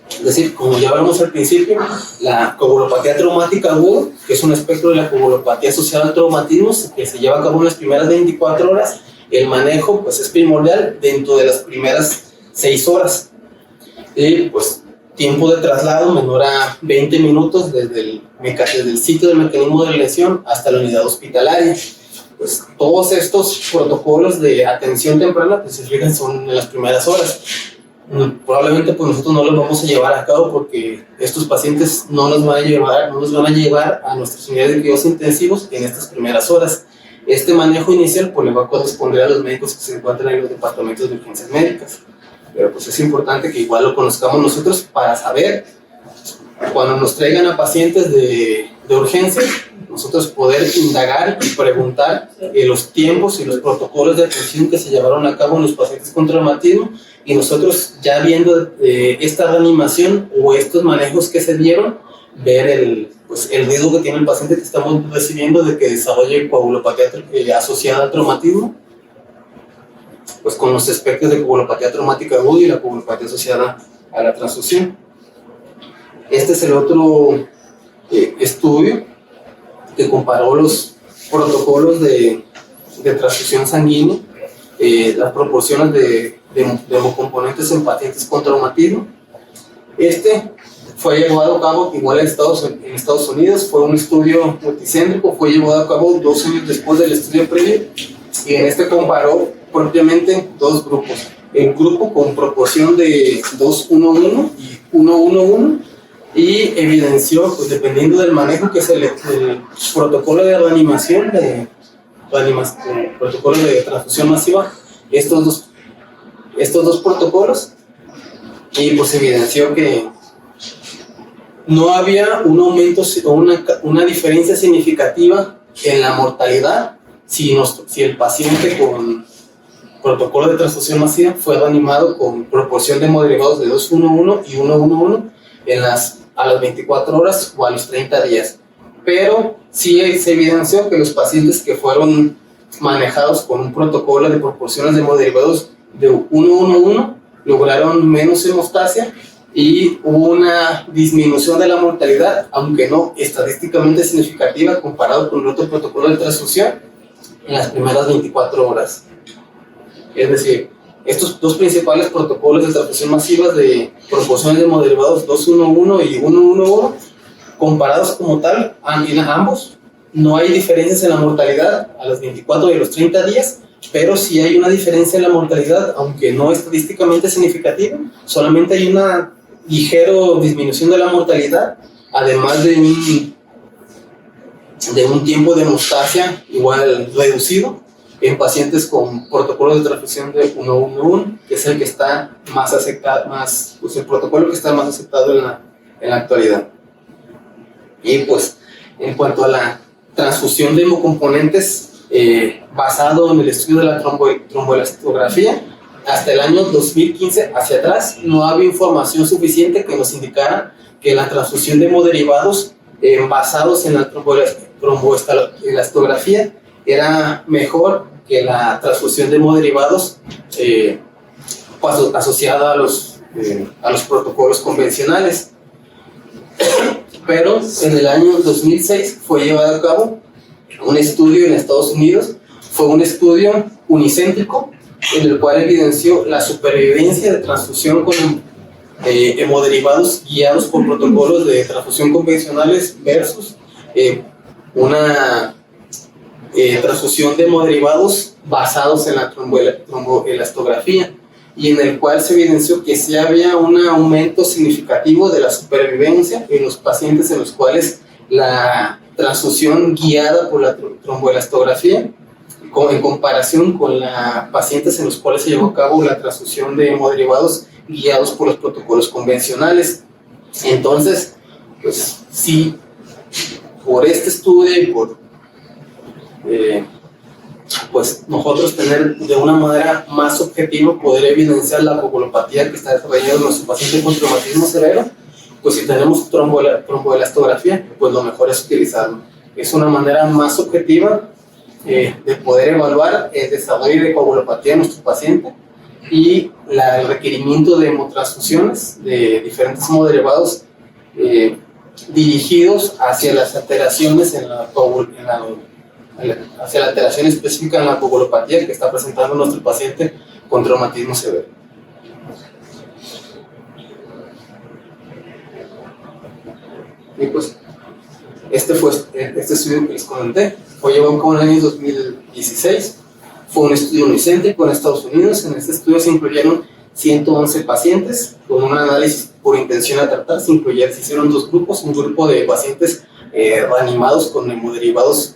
Es decir, como ya hablamos al principio, la coagulopatía traumática aguda, que es un espectro de la coagulopatía asociada al traumatismo, que se lleva a cabo en las primeras 24 horas, el manejo pues, es primordial dentro de las primeras 6 horas. Y pues tiempo de traslado menor a 20 minutos desde el sitio del mecanismo de lesión hasta la unidad hospitalaria. Pues todos estos protocolos de atención temprana, pues se fijan, son en las primeras horas. Probablemente pues nosotros no los vamos a llevar a cabo porque estos pacientes no nos van a llevar a nuestras unidades de cuidados intensivos en estas primeras horas. Este manejo inicial pues le va a corresponder a los médicos que se encuentran en los departamentos de urgencias médicas, pero pues es importante que igual lo conozcamos nosotros para saber cuando nos traigan a pacientes de urgencia, nosotros poder indagar y preguntar los tiempos y los protocolos de atención que se llevaron a cabo en los pacientes con traumatismo, y nosotros ya viendo esta reanimación o estos manejos que se dieron, ver el riesgo que tiene el paciente que estamos recibiendo de que desarrolle coagulopatía asociada al traumatismo, pues con los aspectos de coagulopatía traumática aguda y la coagulopatía asociada a la transfusión. Este es el otro estudio que comparó los protocolos de transfusión sanguínea, las proporciones de hemocomponentes en pacientes con traumatismo. Este fue llevado a cabo igual en Estados Unidos, fue un estudio multicéntrico, fue llevado a cabo 2 años después del estudio previo, y en este comparó propiamente 2 grupos. El grupo con proporción de 2-1-1 y 1-1-1, y evidenció, pues dependiendo del manejo que el protocolo de reanimación, protocolo de transfusión masiva, estos dos protocolos, y pues evidenció que no había un aumento o una diferencia significativa en la mortalidad si el paciente con protocolo de transfusión masiva fue reanimado con proporción de hemoderivados de 2-1-1 y 1-1-1 a las 24 horas o a los 30 días. Pero sí se evidenció que los pacientes que fueron manejados con un protocolo de proporciones de hemoderivados de 1-1-1 lograron menos hemostasia y hubo una disminución de la mortalidad, aunque no estadísticamente significativa comparado con el otro protocolo de transfusión en las primeras 24 horas. Es decir, estos dos principales protocolos de transfusión masiva de proporciones de hemoderivados 2-1-1 y 1-1-1, comparados como tal, en ambos, no hay diferencias en la mortalidad a las 24 y a los 30 días, pero sí hay una diferencia en la mortalidad, aunque no estadísticamente significativa, solamente hay una ligera disminución de la mortalidad, además de un tiempo de hemostasia igual reducido en pacientes con protocolos de transfusión de 1-1-1, que es el que está más aceptado, el protocolo que está más aceptado en la actualidad. Y pues, en cuanto a la transfusión de hemocomponentes, basado en el estudio de la tromboelastografía, hasta el año 2015 hacia atrás no había información suficiente que nos indicara que la transfusión de hemoderivados basados en la tromboelastografía era mejor que la transfusión de hemoderivados asociada a los protocolos convencionales. Pero en el año 2006 fue llevado a cabo un estudio en Estados Unidos. Fue un estudio unicéntrico en el cual evidenció la supervivencia de transfusión con hemoderivados guiados por protocolos de transfusión convencionales versus una transfusión de hemoderivados basados en la tromboelastografía, y en el cual se evidenció que sí había un aumento significativo de la supervivencia en los pacientes en los cuales la transfusión guiada por la tromboelastografía en comparación con los pacientes en los cuales se llevó a cabo la transfusión de hemoderivados guiados por los protocolos convencionales. Entonces, pues sí, por este estudio y por pues nosotros tener de una manera más objetiva poder evidenciar la coagulopatía que está desarrollando nuestro paciente con traumatismo severo, pues si tenemos tromboelastografía, pues lo mejor es utilizarlo. Es una manera más objetiva de poder evaluar el desarrollo de coagulopatía de nuestro paciente y el requerimiento de hemotransfusiones de diferentes hemoderivados dirigidos hacia las alteraciones hacia la alteración específica en la coagulopatía que está presentando nuestro paciente con traumatismo severo. Y pues, este estudio que les comenté fue llevado a cabo en el año 2016. Fue un estudio unicéntrico en Estados Unidos. En este estudio se incluyeron 111 pacientes con un análisis por intención a tratar. Se hicieron dos grupos: un grupo de pacientes reanimados con hemoderivados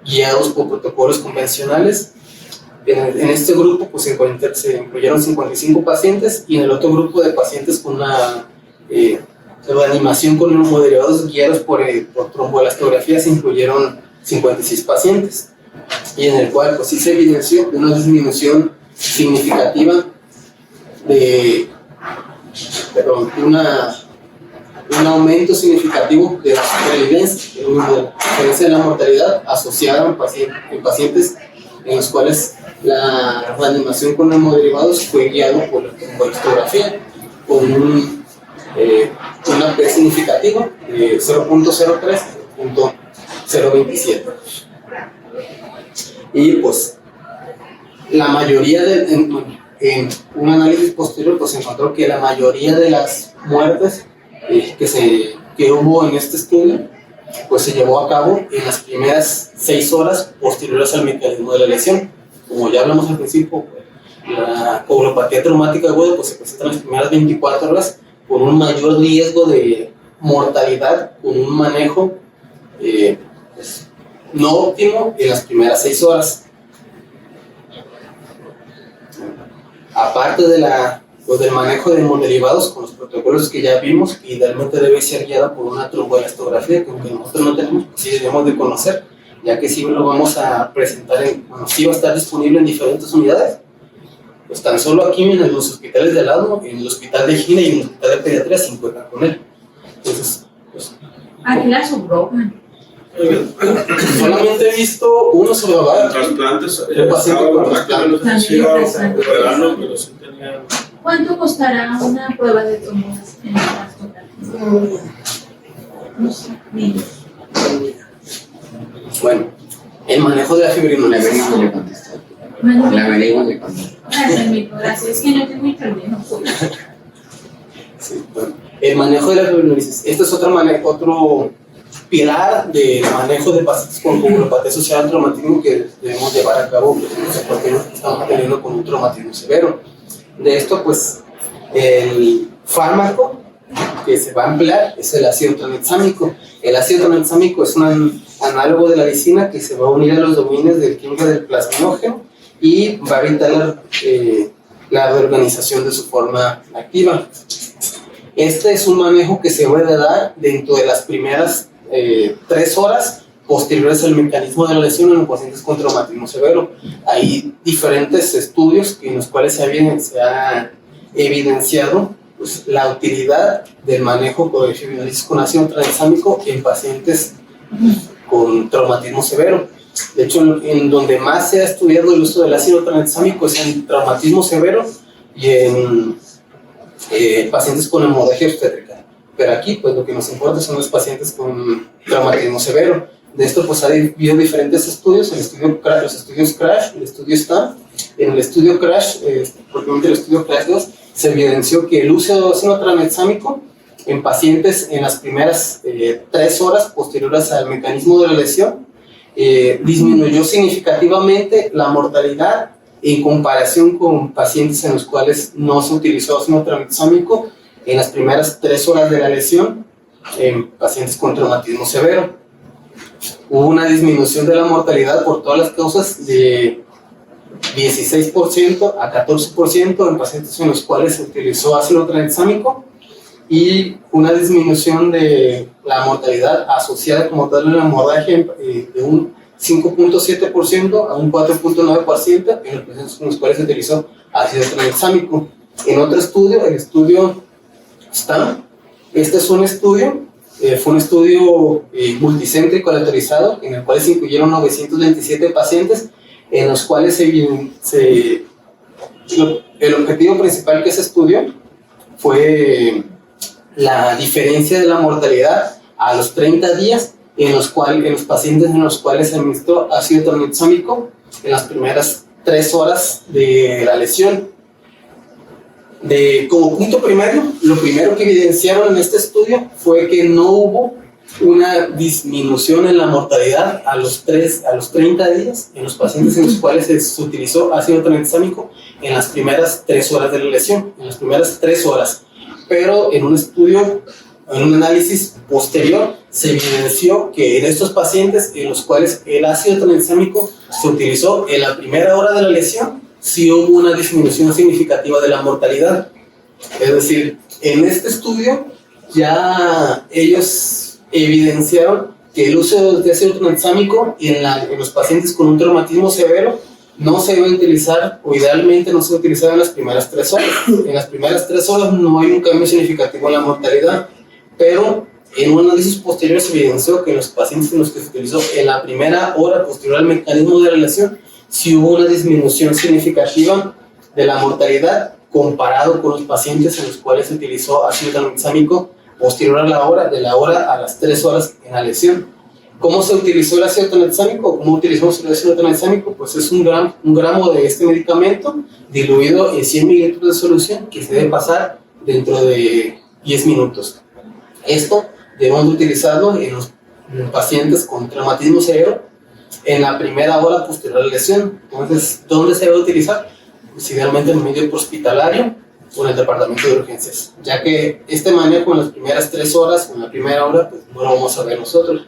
guiados por protocolos convencionales. En este grupo pues, se incluyeron 55 pacientes, y en el otro grupo de pacientes con una reanimación con hemoderivados guiados por tromboelastografía se incluyeron 56 pacientes, y en el cual pues, sí se evidenció una disminución significativa un aumento significativo de la supervivencia, de la mortalidad asociada en pacientes en los cuales la reanimación con hemoderivados fue guiado por la tromboelastografía con una P significativa de 0.03.027. Y pues la mayoría en un análisis posterior pues se encontró que la mayoría de las muertes que hubo en este estudio pues se llevó a cabo en las primeras 6 horas posteriores al mecanismo de la lesión. Como ya hablamos al principio, la coagulopatía traumática aguda pues se presenta en las primeras 24 horas con un mayor riesgo de mortalidad, con un manejo pues, no óptimo en las primeras 6 horas. Aparte del manejo de hemoderivados con los protocolos que ya vimos, que idealmente debe ser guiada por una tromboelastografía, que aunque nosotros no tenemos, pues sí debemos de conocer. ya que sí lo vamos a presentar, sí va a estar disponible en diferentes unidades. Pues tan solo aquí en los hospitales de al lado, en el hospital de Gine y en el hospital de pediatría se encuentran con él. Entonces, pues, Aquí la subrogan. solamente he visto uno sobre Trasplantes, un paciente con trasplantes. pero sí tenía. ¿Cuánto costará una prueba de tumores en el hospital? No sé, ni. Bueno, el manejo de la La fibrinolisis. averiguo le contestó. Bueno, La averiguo le contestó. gracias, es que no tengo internet, no puedo. Sí, bueno, el manejo de la fibrinolisis. Este es otro pilar del manejo de pacientes con coagulopatía asociada al traumatismo que debemos llevar a cabo porque estamos teniendo con un traumatismo severo. De esto, pues, el fármaco que se va a emplear es el ácido tranexámico. El ácido tranexámico es un análogo de la lisina que se va a unir a los dominios del químico del plasminógeno y va a evitar la reorganización de su forma activa. Este es un manejo que se debe de dar dentro de las primeras 3 horas posteriores al mecanismo de la lesión en los pacientes con traumatismo severo. Hay diferentes estudios en los cuales se ha evidenciado pues, la utilidad del manejo de fibrinolisis con ácido tranexámico en pacientes con traumatismo severo. De hecho, en donde más se ha estudiado el uso del ácido tranexámico es en traumatismo severo y en pacientes con hemorragia obstétrica. Pero aquí, pues lo que nos importa son los pacientes con traumatismo severo. De esto, pues ha habido diferentes estudios, los estudios CRASH, el estudio STAR. En el estudio CRASH, propiamente el estudio CRASH 2, se evidenció que el uso de ácido tranexámico en pacientes en las primeras 3 horas posteriores al mecanismo de la lesión disminuyó significativamente la mortalidad en comparación con pacientes en los cuales no se utilizó ácido tranexámico en las primeras 3 horas de la lesión en pacientes con traumatismo severo. Hubo una disminución de la mortalidad por todas las causas de 16% a 14% en pacientes en los cuales se utilizó ácido tranexámico y una disminución de la mortalidad asociada como tal a la hemorragia de un 5.7% a un 4.9% en los pacientes en los cuales se utilizó ácido tranexámico. En otro estudio, el estudio STAM, este es un estudio, fue un estudio multicéntrico aleatorizado en el cual se incluyeron 927 pacientes en los cuales el objetivo principal que se estudió fue la diferencia de la mortalidad a los 30 días en los pacientes en los cuales se administró ácido tranexámico en las primeras 3 horas de la lesión. Como punto primario, lo primero que evidenciaron en este estudio fue que no hubo una disminución en la mortalidad a los 30 días en los pacientes en los cuales se utilizó ácido tranexámico en las primeras 3 horas de la lesión, en las primeras 3 horas. Pero en un estudio, en un análisis posterior, se evidenció que en estos pacientes en los cuales el ácido tranexámico se utilizó en la primera hora de la lesión, sí hubo una disminución significativa de la mortalidad. Es decir, en este estudio ya ellos evidenciaron que el uso de ácido tranexámico en los pacientes con un traumatismo severo no se debe utilizar, o idealmente no se debe utilizar en las primeras 3 horas. En las primeras 3 horas no hay un cambio significativo en la mortalidad, pero en un análisis posterior se evidenció que en los pacientes en los que se utilizó en la primera hora posterior al mecanismo de la lesión sí hubo una disminución significativa de la mortalidad comparado con los pacientes en los cuales se utilizó ácido tranexámico posterior a de la hora a las 3 horas en la lesión. ¿Cómo se utilizó el ácido tranexámico? ¿Cómo utilizamos el ácido tranexámico? Pues es un gramo de este medicamento diluido en 100 mililitros de solución que se debe pasar dentro de 10 minutos. Esto debemos utilizarlo en los pacientes con traumatismo severo en la primera hora posterior a la lesión. Entonces, ¿dónde se debe utilizar? Pues idealmente en el medio hospitalario o en el departamento de urgencias, ya que este manejo en las primeras 3 horas o en la primera hora pues no lo vamos a ver nosotros,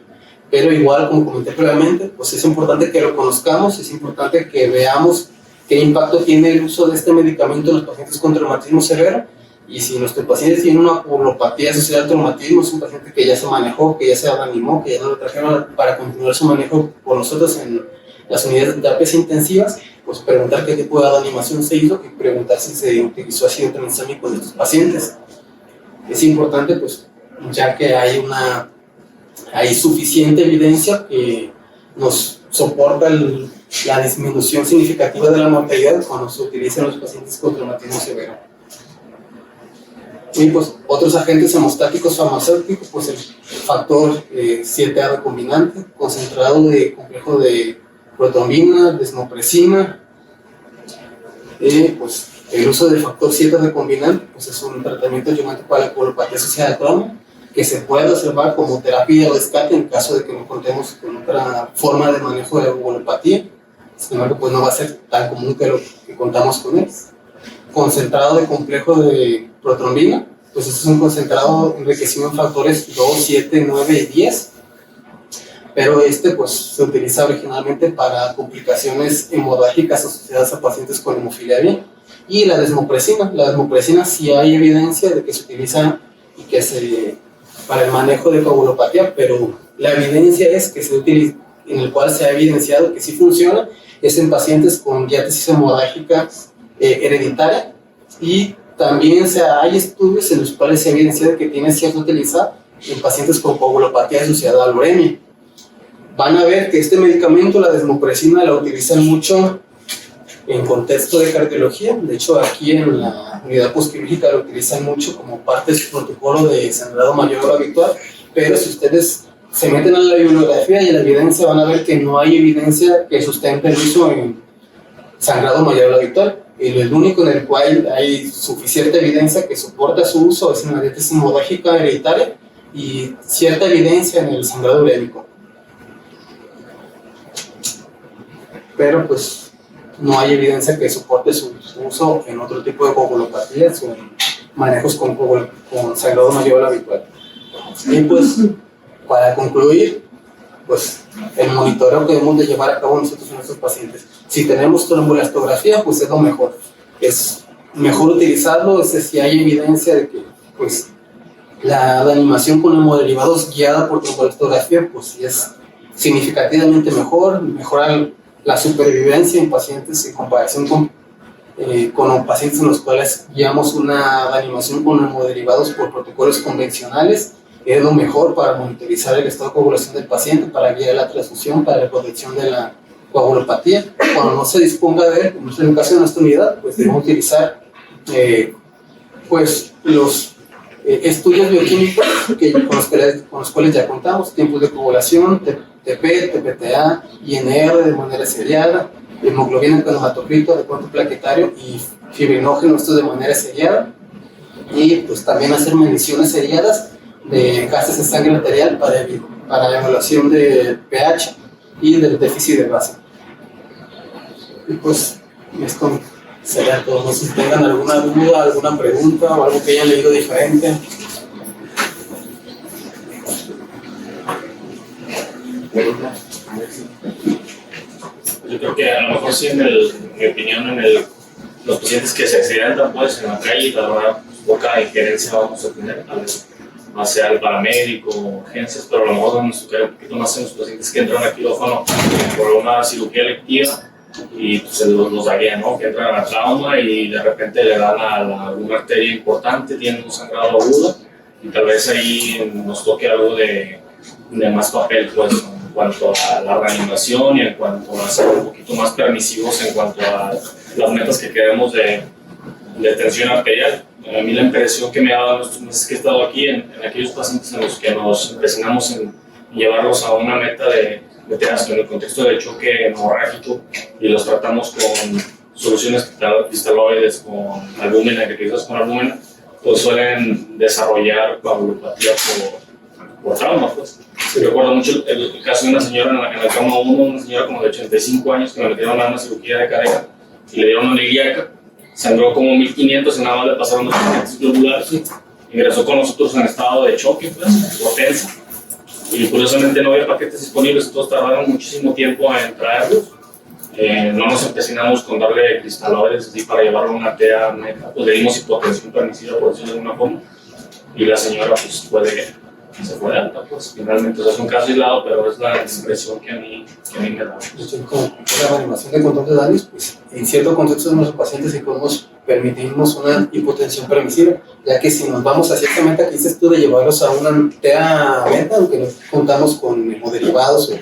pero igual como comenté previamente, pues es importante que lo conozcamos, es importante que veamos qué impacto tiene el uso de este medicamento en los pacientes con traumatismo severo, Y si nuestro paciente tiene una coagulopatía asociada al traumatismo, es un paciente que ya se manejó, que ya se reanimó, que ya no lo trajeron para continuar su manejo por nosotros en las unidades de terapias intensivas, pues preguntar qué tipo de reanimación se hizo y preguntar si se utilizó ácido tranexámico en estos pacientes. Es importante, pues, ya que hay suficiente evidencia que nos soporta la disminución significativa de la mortalidad cuando se utilizan los pacientes con traumatismo severo. Y pues otros agentes hemostáticos farmacéuticos, pues el factor 7A recombinante, concentrado de complejo de protrombina, desmopresina, pues el uso del factor 7 recombinante, pues es un tratamiento adyuvante para la coagulopatía asociada al trauma, que se puede observar como terapia de rescate en caso de que no contemos con otra forma de manejo de la coagulopatía. Sin embargo, pues no va a ser tan común que contamos con él. Concentrado de complejo de protrombina, pues este es un concentrado enriquecido en factores 2, 7, 9 y 10, pero pues se utiliza originalmente para complicaciones hemorrágicas asociadas a pacientes con hemofilia B. Y la desmopresina sí hay evidencia de que se utiliza y que para el manejo de coagulopatía, pero la evidencia es que se utiliza, en el cual se ha evidenciado que sí funciona, es en pacientes con diátesis hemorrágica hereditaria, y también hay estudios en los cuales se ha evidenciado que tiene cierta utilidad en pacientes con coagulopatía asociada a la uremia. Van a ver que este medicamento, la desmopresina, la utilizan mucho en contexto de cardiología. De hecho, aquí en la unidad postquirúrgica lo utilizan mucho como parte de su protocolo de sangrado mayor o habitual, pero si ustedes se meten a la bibliografía y a la evidencia, van a ver que no hay evidencia que sustente el uso en sangrado mayor o habitual. El único en el cual hay suficiente evidencia que soporta su uso es en la diátesis hemorrágica hereditaria y cierta evidencia en el sangrado urémico. Pero pues no hay evidencia que soporte su uso en otro tipo de coagulopatías o en manejos con sangrado mayor habitual. Y pues, para concluir, pues el monitoreo que debemos de llevar a cabo nosotros en nuestros pacientes. Si tenemos tromboelastografía, pues es lo mejor. Es mejor utilizarlo, si hay evidencia de que pues la animación con hemoderivados guiada por tromboelastografía, pues sí es significativamente mejora la supervivencia en pacientes en comparación con pacientes en los cuales guiamos una animación con hemoderivados por protocolos convencionales. Es lo mejor para monitorizar el estado de coagulación del paciente, para guiar la transfusión, para la protección de la coagulopatía. Cuando no se disponga de él, como es el caso de nuestra unidad, pues debemos utilizar pues los estudios bioquímicos con los cuales ya contamos: tiempos de coagulación, TP, TPTA, INR de manera seriada, hemoglobina con hematocrito de cuerpo plaquetario y fibrinógeno, esto de manera seriada. Y pues también hacer mediciones seriadas de gases de sangre arterial para evaluación de pH y del déficit de base. Y pues esto sería todo. No sé si tengan alguna duda, alguna pregunta o algo que hayan leído diferente. Yo creo que a lo mejor sí, en mi opinión, los pacientes que se accidentan pues en la calle, la verdad, poca injerencia vamos a tener, tal vez más sea el paramédico, urgencias, pero a lo mejor nos toca un poquito más en los pacientes que entran al quirófano por una cirugía electiva y pues los daría, ¿no? Que entran a trauma y de repente le dan a alguna arteria importante, tienen un sangrado agudo y tal vez ahí nos toque algo de más papel, pues, en cuanto a la reanimación y en cuanto a ser un poquito más permisivos en cuanto a las metas que queremos de tensión arterial. A mí la impresión que me ha dado en estos meses que he estado aquí, en aquellos pacientes en los que nos empecinamos en llevarlos a una meta de triage en el contexto del choque hemorrágico y los tratamos con soluciones cristaloides, con albúmina, que quizás con albúmina, pues suelen desarrollar coagulopatía por trauma, pues. Recuerdo mucho el caso de una señora en el trauma 1, una señora como de 85 años que me metieron a una cirugía de cadera y le dieron una ilíaca, sangró como 1500 y nada más le pasaron los paquetes globulares, ingresó con nosotros en estado de choque, pues, potencia, y curiosamente no había paquetes disponibles, entonces tardaron muchísimo tiempo en traerlos no nos empecinamos con darle cristaloides así para llevarlo a una TEA neta, pues le dimos hipotensión permisiva, por decirlo de alguna forma, y la señora pues se fue de alta, pues finalmente, o sea, es un caso aislado, pero es la expresión que a mí me da. Con la reanimación de control de daños, pues en cierto contexto de nuestros pacientes sí podemos permitirnos una hipotensión permisiva, ya que si nos vamos hacia esta meta que dices tú de llevarlos a una TEA meta, aunque no contamos con hemoderivados o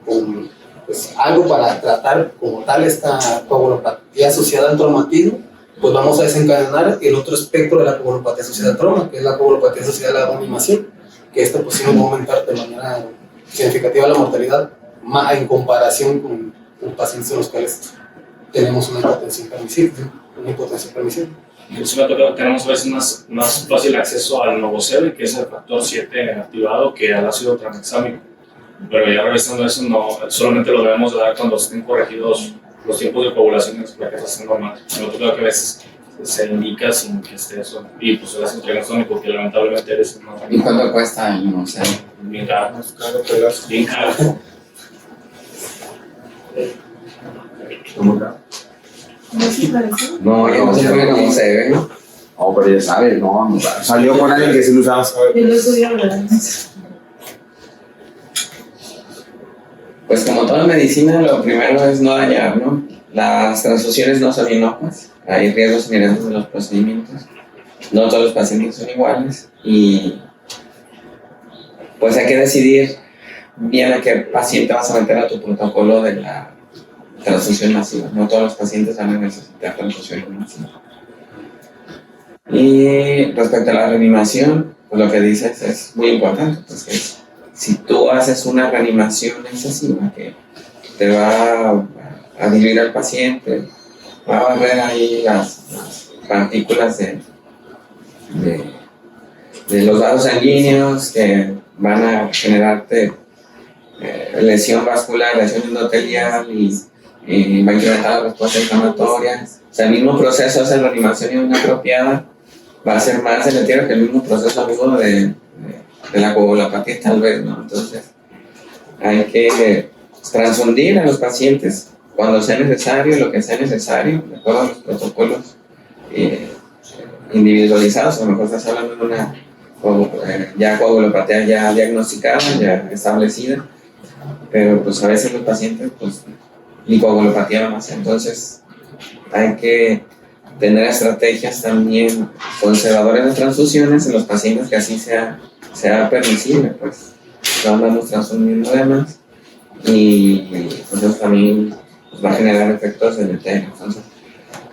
con pues, algo para tratar como tal esta coagulopatía asociada al traumatismo, pues vamos a desencadenar el otro espectro de la coagulopatía asociada al trauma, que es la coagulopatía asociada a la reanimación, que esta pues sí nos va a aumentar de manera significativa la mortalidad en comparación con pacientes en los cuales tenemos una hipotensión permisiva. Inclusive tenemos a veces más fácil acceso al Novocel, que es el factor 7 activado, que al ácido tranexámico. Pero ya revisando eso, no, solamente lo debemos dar cuando estén corregidos los tiempos de coagulación en las plaquetas normales. Yo creo que a veces se indica sin que esté eso. Y pues el ácido tranexámico, que lamentablemente eres más. ¿Y cuánto cuesta el Novocel? Bien caro. Bien caro. ¿Cómo está? ¿No se parece? No, yo no sé cómo se ve, ¿no? No, pero ya sabes, no, salió con alguien que sí lo usaba. Yo lo subí a verdad. Pues como toda medicina, lo primero es no dañar, ¿no? Las transfusiones no son inocuas, hay riesgos inherentes de los procedimientos. No todos los pacientes son iguales y pues hay que decidir bien a qué paciente vas a meter a tu protocolo de la transfusión masiva. No todos los pacientes van a necesitar transfusión masiva. Y respecto a la reanimación, pues lo que dices es muy importante, pues que si tú haces una reanimación excesiva que te va a diluir al paciente, va a barrer ahí las partículas de los vasos sanguíneos que van a generarte lesión vascular, lesión endotelial y va a incrementar la respuesta inflamatoria. O sea, el mismo proceso de hacer reanimación inapropiada va a ser más deletério que el mismo proceso amigo de la coagulopatía, tal vez, ¿no? Entonces, hay que transfundir a los pacientes cuando sea necesario, lo que sea necesario, de acuerdo a los protocolos individualizados. A lo mejor estás hablando de una ya coagulopatía ya diagnosticada, ya establecida, pero pues a veces los pacientes, pues, ni coagulopatía van a hacer. Entonces, hay que tener estrategias también conservadoras de transfusiones en los pacientes que así sea permisible, pues no andamos transfundiendo además y pues eso también va a generar efectos deleterios. Entonces,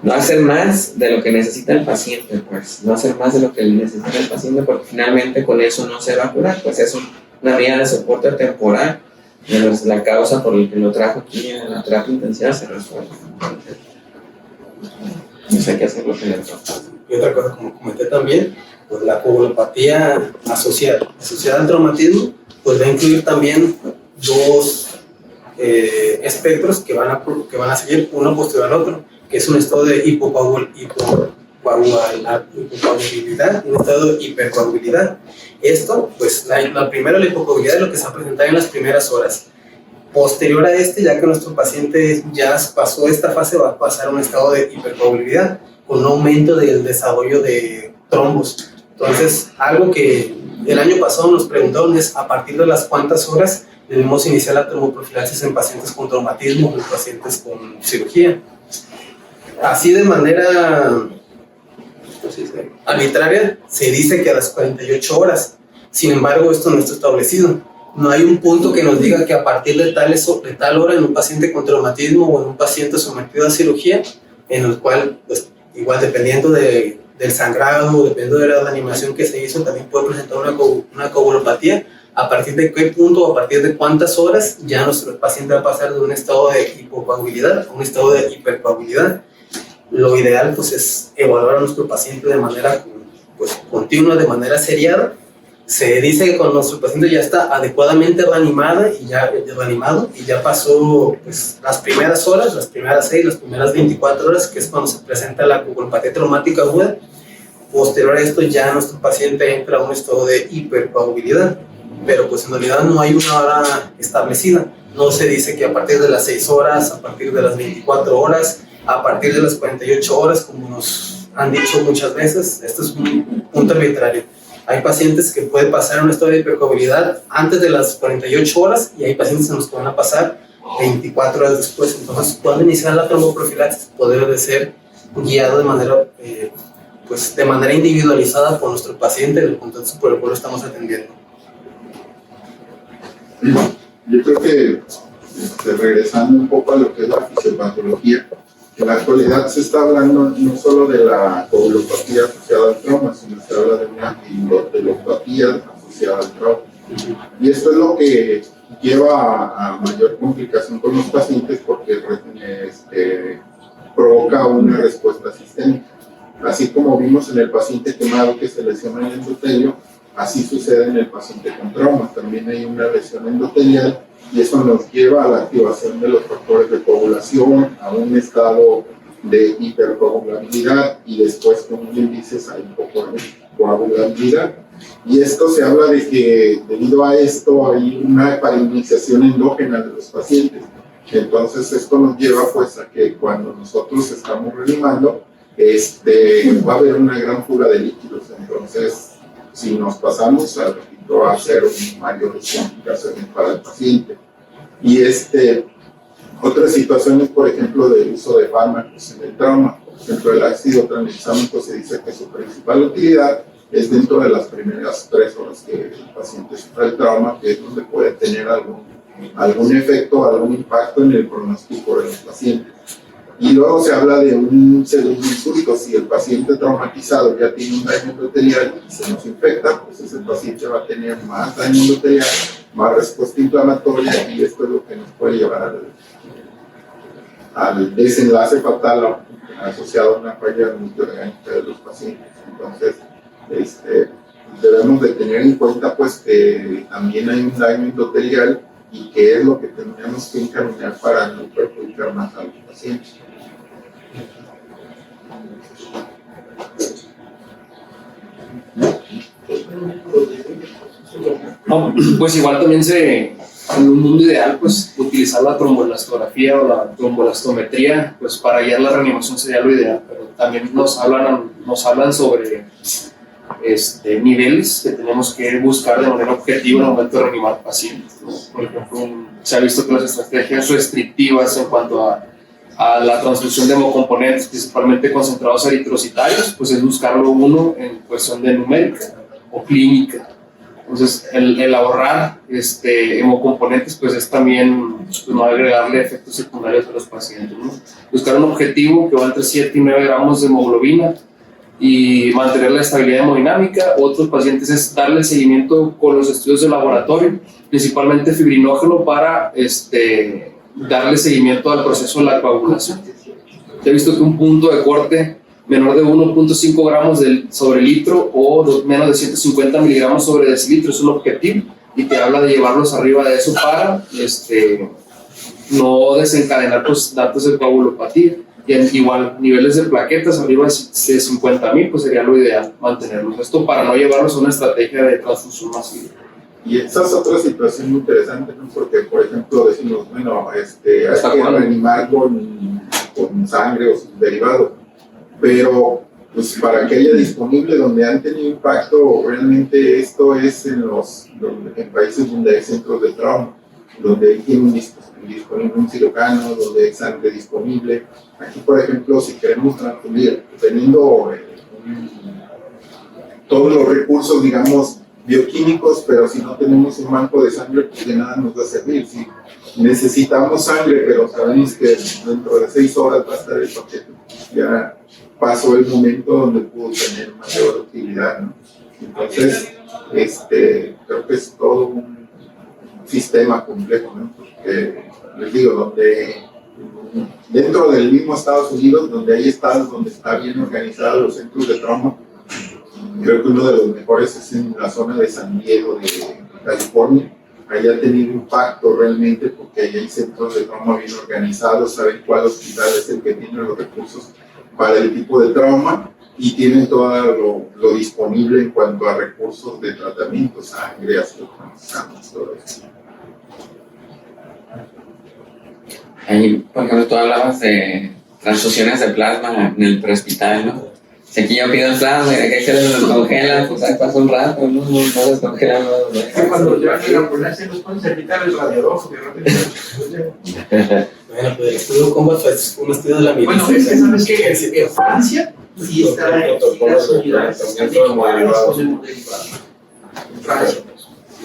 no hacer más de lo que necesita el paciente, pues no hacer más de lo que necesita el paciente, porque finalmente con eso no se va a curar, pues es una medida de soporte temporal, y la causa por la que lo trajo aquí en la terapia intensiva se resuelve. Entonces hay que hacer lo que le toca. Y otra cosa, como comenté también, pues la coagulopatía asociada al traumatismo, pues va a incluir también dos espectros que van a seguir uno posterior al otro, que es un estado de hipocoagulabilidad y un estado de hipercoagulabilidad. Esto, pues la hipocoagulabilidad es lo que se va a presentar en las primeras horas. Posterior a ya que nuestro paciente ya pasó esta fase, va a pasar a un estado de hipercoagulabilidad con un aumento del desarrollo de trombos. Entonces, algo que el año pasado nos preguntaron es a partir de las cuántas horas debemos iniciar la tromboprofilaxis en pacientes con traumatismo o en pacientes con cirugía. Así de manera arbitraria se dice que a las 48 horas. Sin embargo, esto no está establecido. No hay un punto que nos diga que a partir de tal hora en un paciente con traumatismo o en un paciente sometido a cirugía, en el cual, pues, igual dependiendo del sangrado, dependiendo de la animación que se hizo, también puede presentar una coagulopatía. A partir de qué punto o a partir de cuántas horas ya nuestro paciente va a pasar de un estado de hipocoagulabilidad a un estado de hipercoagulabilidad. Lo ideal, pues, es evaluar a nuestro paciente de manera, pues, continua, de manera seriada. Se dice que cuando nuestro paciente ya está adecuadamente reanimado y ya pasó, pues, las primeras horas, las primeras 6, las primeras 24 horas, que es cuando se presenta la coagulopatía traumática aguda. Posterior a esto ya nuestro paciente entra a un estado de hipercoagulabilidad. pero pues en realidad no hay una hora establecida. No se dice que a partir de las 6 horas, a partir de las 24 horas, a partir de las 48 horas, como nos han dicho muchas veces. Esto es un punto arbitrario. Hay pacientes que pueden pasar un estado de hipercoagulabilidad antes de las 48 horas y hay pacientes en los que van a pasar 24 horas después. Entonces, cuando iniciar la tromboprofilaxis, poder de ser guiado de manera individualizada por nuestro paciente en el contexto por el cual lo estamos atendiendo. Yo creo que, regresando un poco a lo que es la fisiopatología, en la actualidad se está hablando no solo de la coagulopatía asociada al trauma, sino se habla de una endoteliopatía asociada al trauma. Y esto es lo que lleva a mayor complicación con los pacientes porque provoca una respuesta sistémica. Así como vimos en el paciente quemado que se lesiona el endotelio, así sucede en el paciente con trauma. También hay una lesión endotelial y eso nos lleva a la activación de los factores de coagulación, a un estado de hipercoagulabilidad y después, como bien dices, hay un poco de coagulabilidad. Y esto se habla de que debido a esto hay una heparinización endógena de los pacientes. Entonces esto nos lleva pues a que cuando nosotros estamos reanimando, va a haber una gran fuga de líquidos. Entonces, si nos pasamos, va a ser mayores complicaciones para el paciente. Y otras situaciones, por ejemplo, del uso de fármacos en el trauma. Por ejemplo, el ácido tranexámico se dice que su principal utilidad es dentro de las primeras 3 horas que el paciente sufre el trauma, que es donde puede tener algún efecto, algún impacto en el pronóstico de los pacientes. Y luego se habla de un segundo insulto. Si el paciente traumatizado ya tiene un daño endotelial y se nos infecta, pues ese paciente va a tener más daño endotelial, más respuesta inflamatoria, y esto es lo que nos puede llevar al desenlace fatal asociado a una falla multiorgánica de los pacientes. Entonces, debemos de tener en cuenta pues que también hay un daño endotelial y que es lo que tendríamos que encaminar para no perjudicar más a los pacientes. No, pues igual también en un mundo ideal, pues utilizar la tromboelastografía o la tromboelastometría, pues para guiar la reanimación sería lo ideal, pero también nos hablan sobre niveles que tenemos que buscar de manera objetiva en el momento de reanimar pacientes, ¿no? Por ejemplo, se ha visto que las estrategias restrictivas en cuanto a la transfusión de hemocomponentes, principalmente concentrados eritrocitarios, pues es buscarlo uno en cuestión de numérica o clínica. Entonces, el ahorrar hemocomponentes, pues es también no agregarle efectos secundarios a los pacientes, ¿no? Buscar un objetivo que va entre 7 y 9 gramos de hemoglobina y mantener la estabilidad hemodinámica. Otros pacientes es darle seguimiento con los estudios de laboratorio, principalmente fibrinógeno, para darle seguimiento al proceso de la coagulación. Se ha visto que un punto de corte menor de 1.5 gramos sobre litro o menos de 150 miligramos sobre decilitro es un objetivo, y te habla de llevarlos arriba de eso para no desencadenar pues, datos de coagulopatía. Y igual niveles de plaquetas arriba de 50,000 pues sería lo ideal mantenerlos. Esto para no llevarlos a una estrategia de transfusión masiva. Y esa es otra situación muy interesante, ¿no? Porque, por ejemplo, decimos, bueno, hay que reanimar con sangre o sus derivados, pero pues para que haya disponible donde han tenido impacto, realmente esto es en países donde hay centros de trauma, donde tienen disponible un cirujano, donde hay sangre disponible. Aquí, por ejemplo, si queremos transfundir, teniendo todos los recursos, digamos, bioquímicos, pero si no tenemos un banco de sangre, pues de nada nos va a servir. Si necesitamos sangre, pero sabemos que dentro de 6 horas va a estar el paquete, ya pasó el momento donde pudo tener mayor utilidad, ¿no? Entonces, creo que es todo un sistema complejo, ¿no? Porque, les digo, donde dentro del mismo Estados Unidos, donde hay estados donde está bien organizados los centros de trauma, creo que uno de los mejores es en la zona de San Diego, de California. Ahí ha tenido impacto realmente porque ahí hay centros de trauma bien organizados, saben cuál hospital es el que tiene los recursos para el tipo de trauma, y tienen todo lo disponible en cuanto a recursos de tratamiento, sangre, camas, todo eso. Ahí, por ejemplo, tú hablabas de transfusiones de plasma en el prehospital, ¿no? Si aquí yo pido el plasma y de que se descongela, pues ahí pasa un rato, no descongela. Cuando llevan a la ambulancia nos ponen cerquita el radiador, porque no tenemos. Bueno, pues el estudio Combat es un estudio de la Bueno, medicina. es que sabes que en Francia sí está en las unidades adecuadas podemos derivar. En Francia.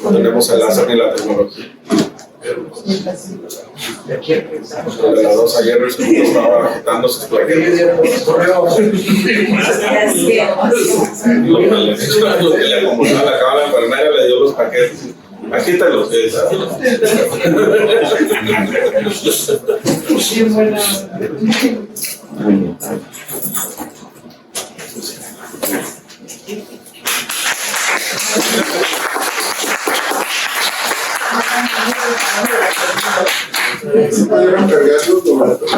No tenemos el láser ni la tecnología. De aquí a pensar. De las dos ayer estaba agitando sus plaquetas. Lo que le acomodó a la cama la enfermera le dio los paquetes. Agítalos. ¿Se pudieron cargar los laboratorios?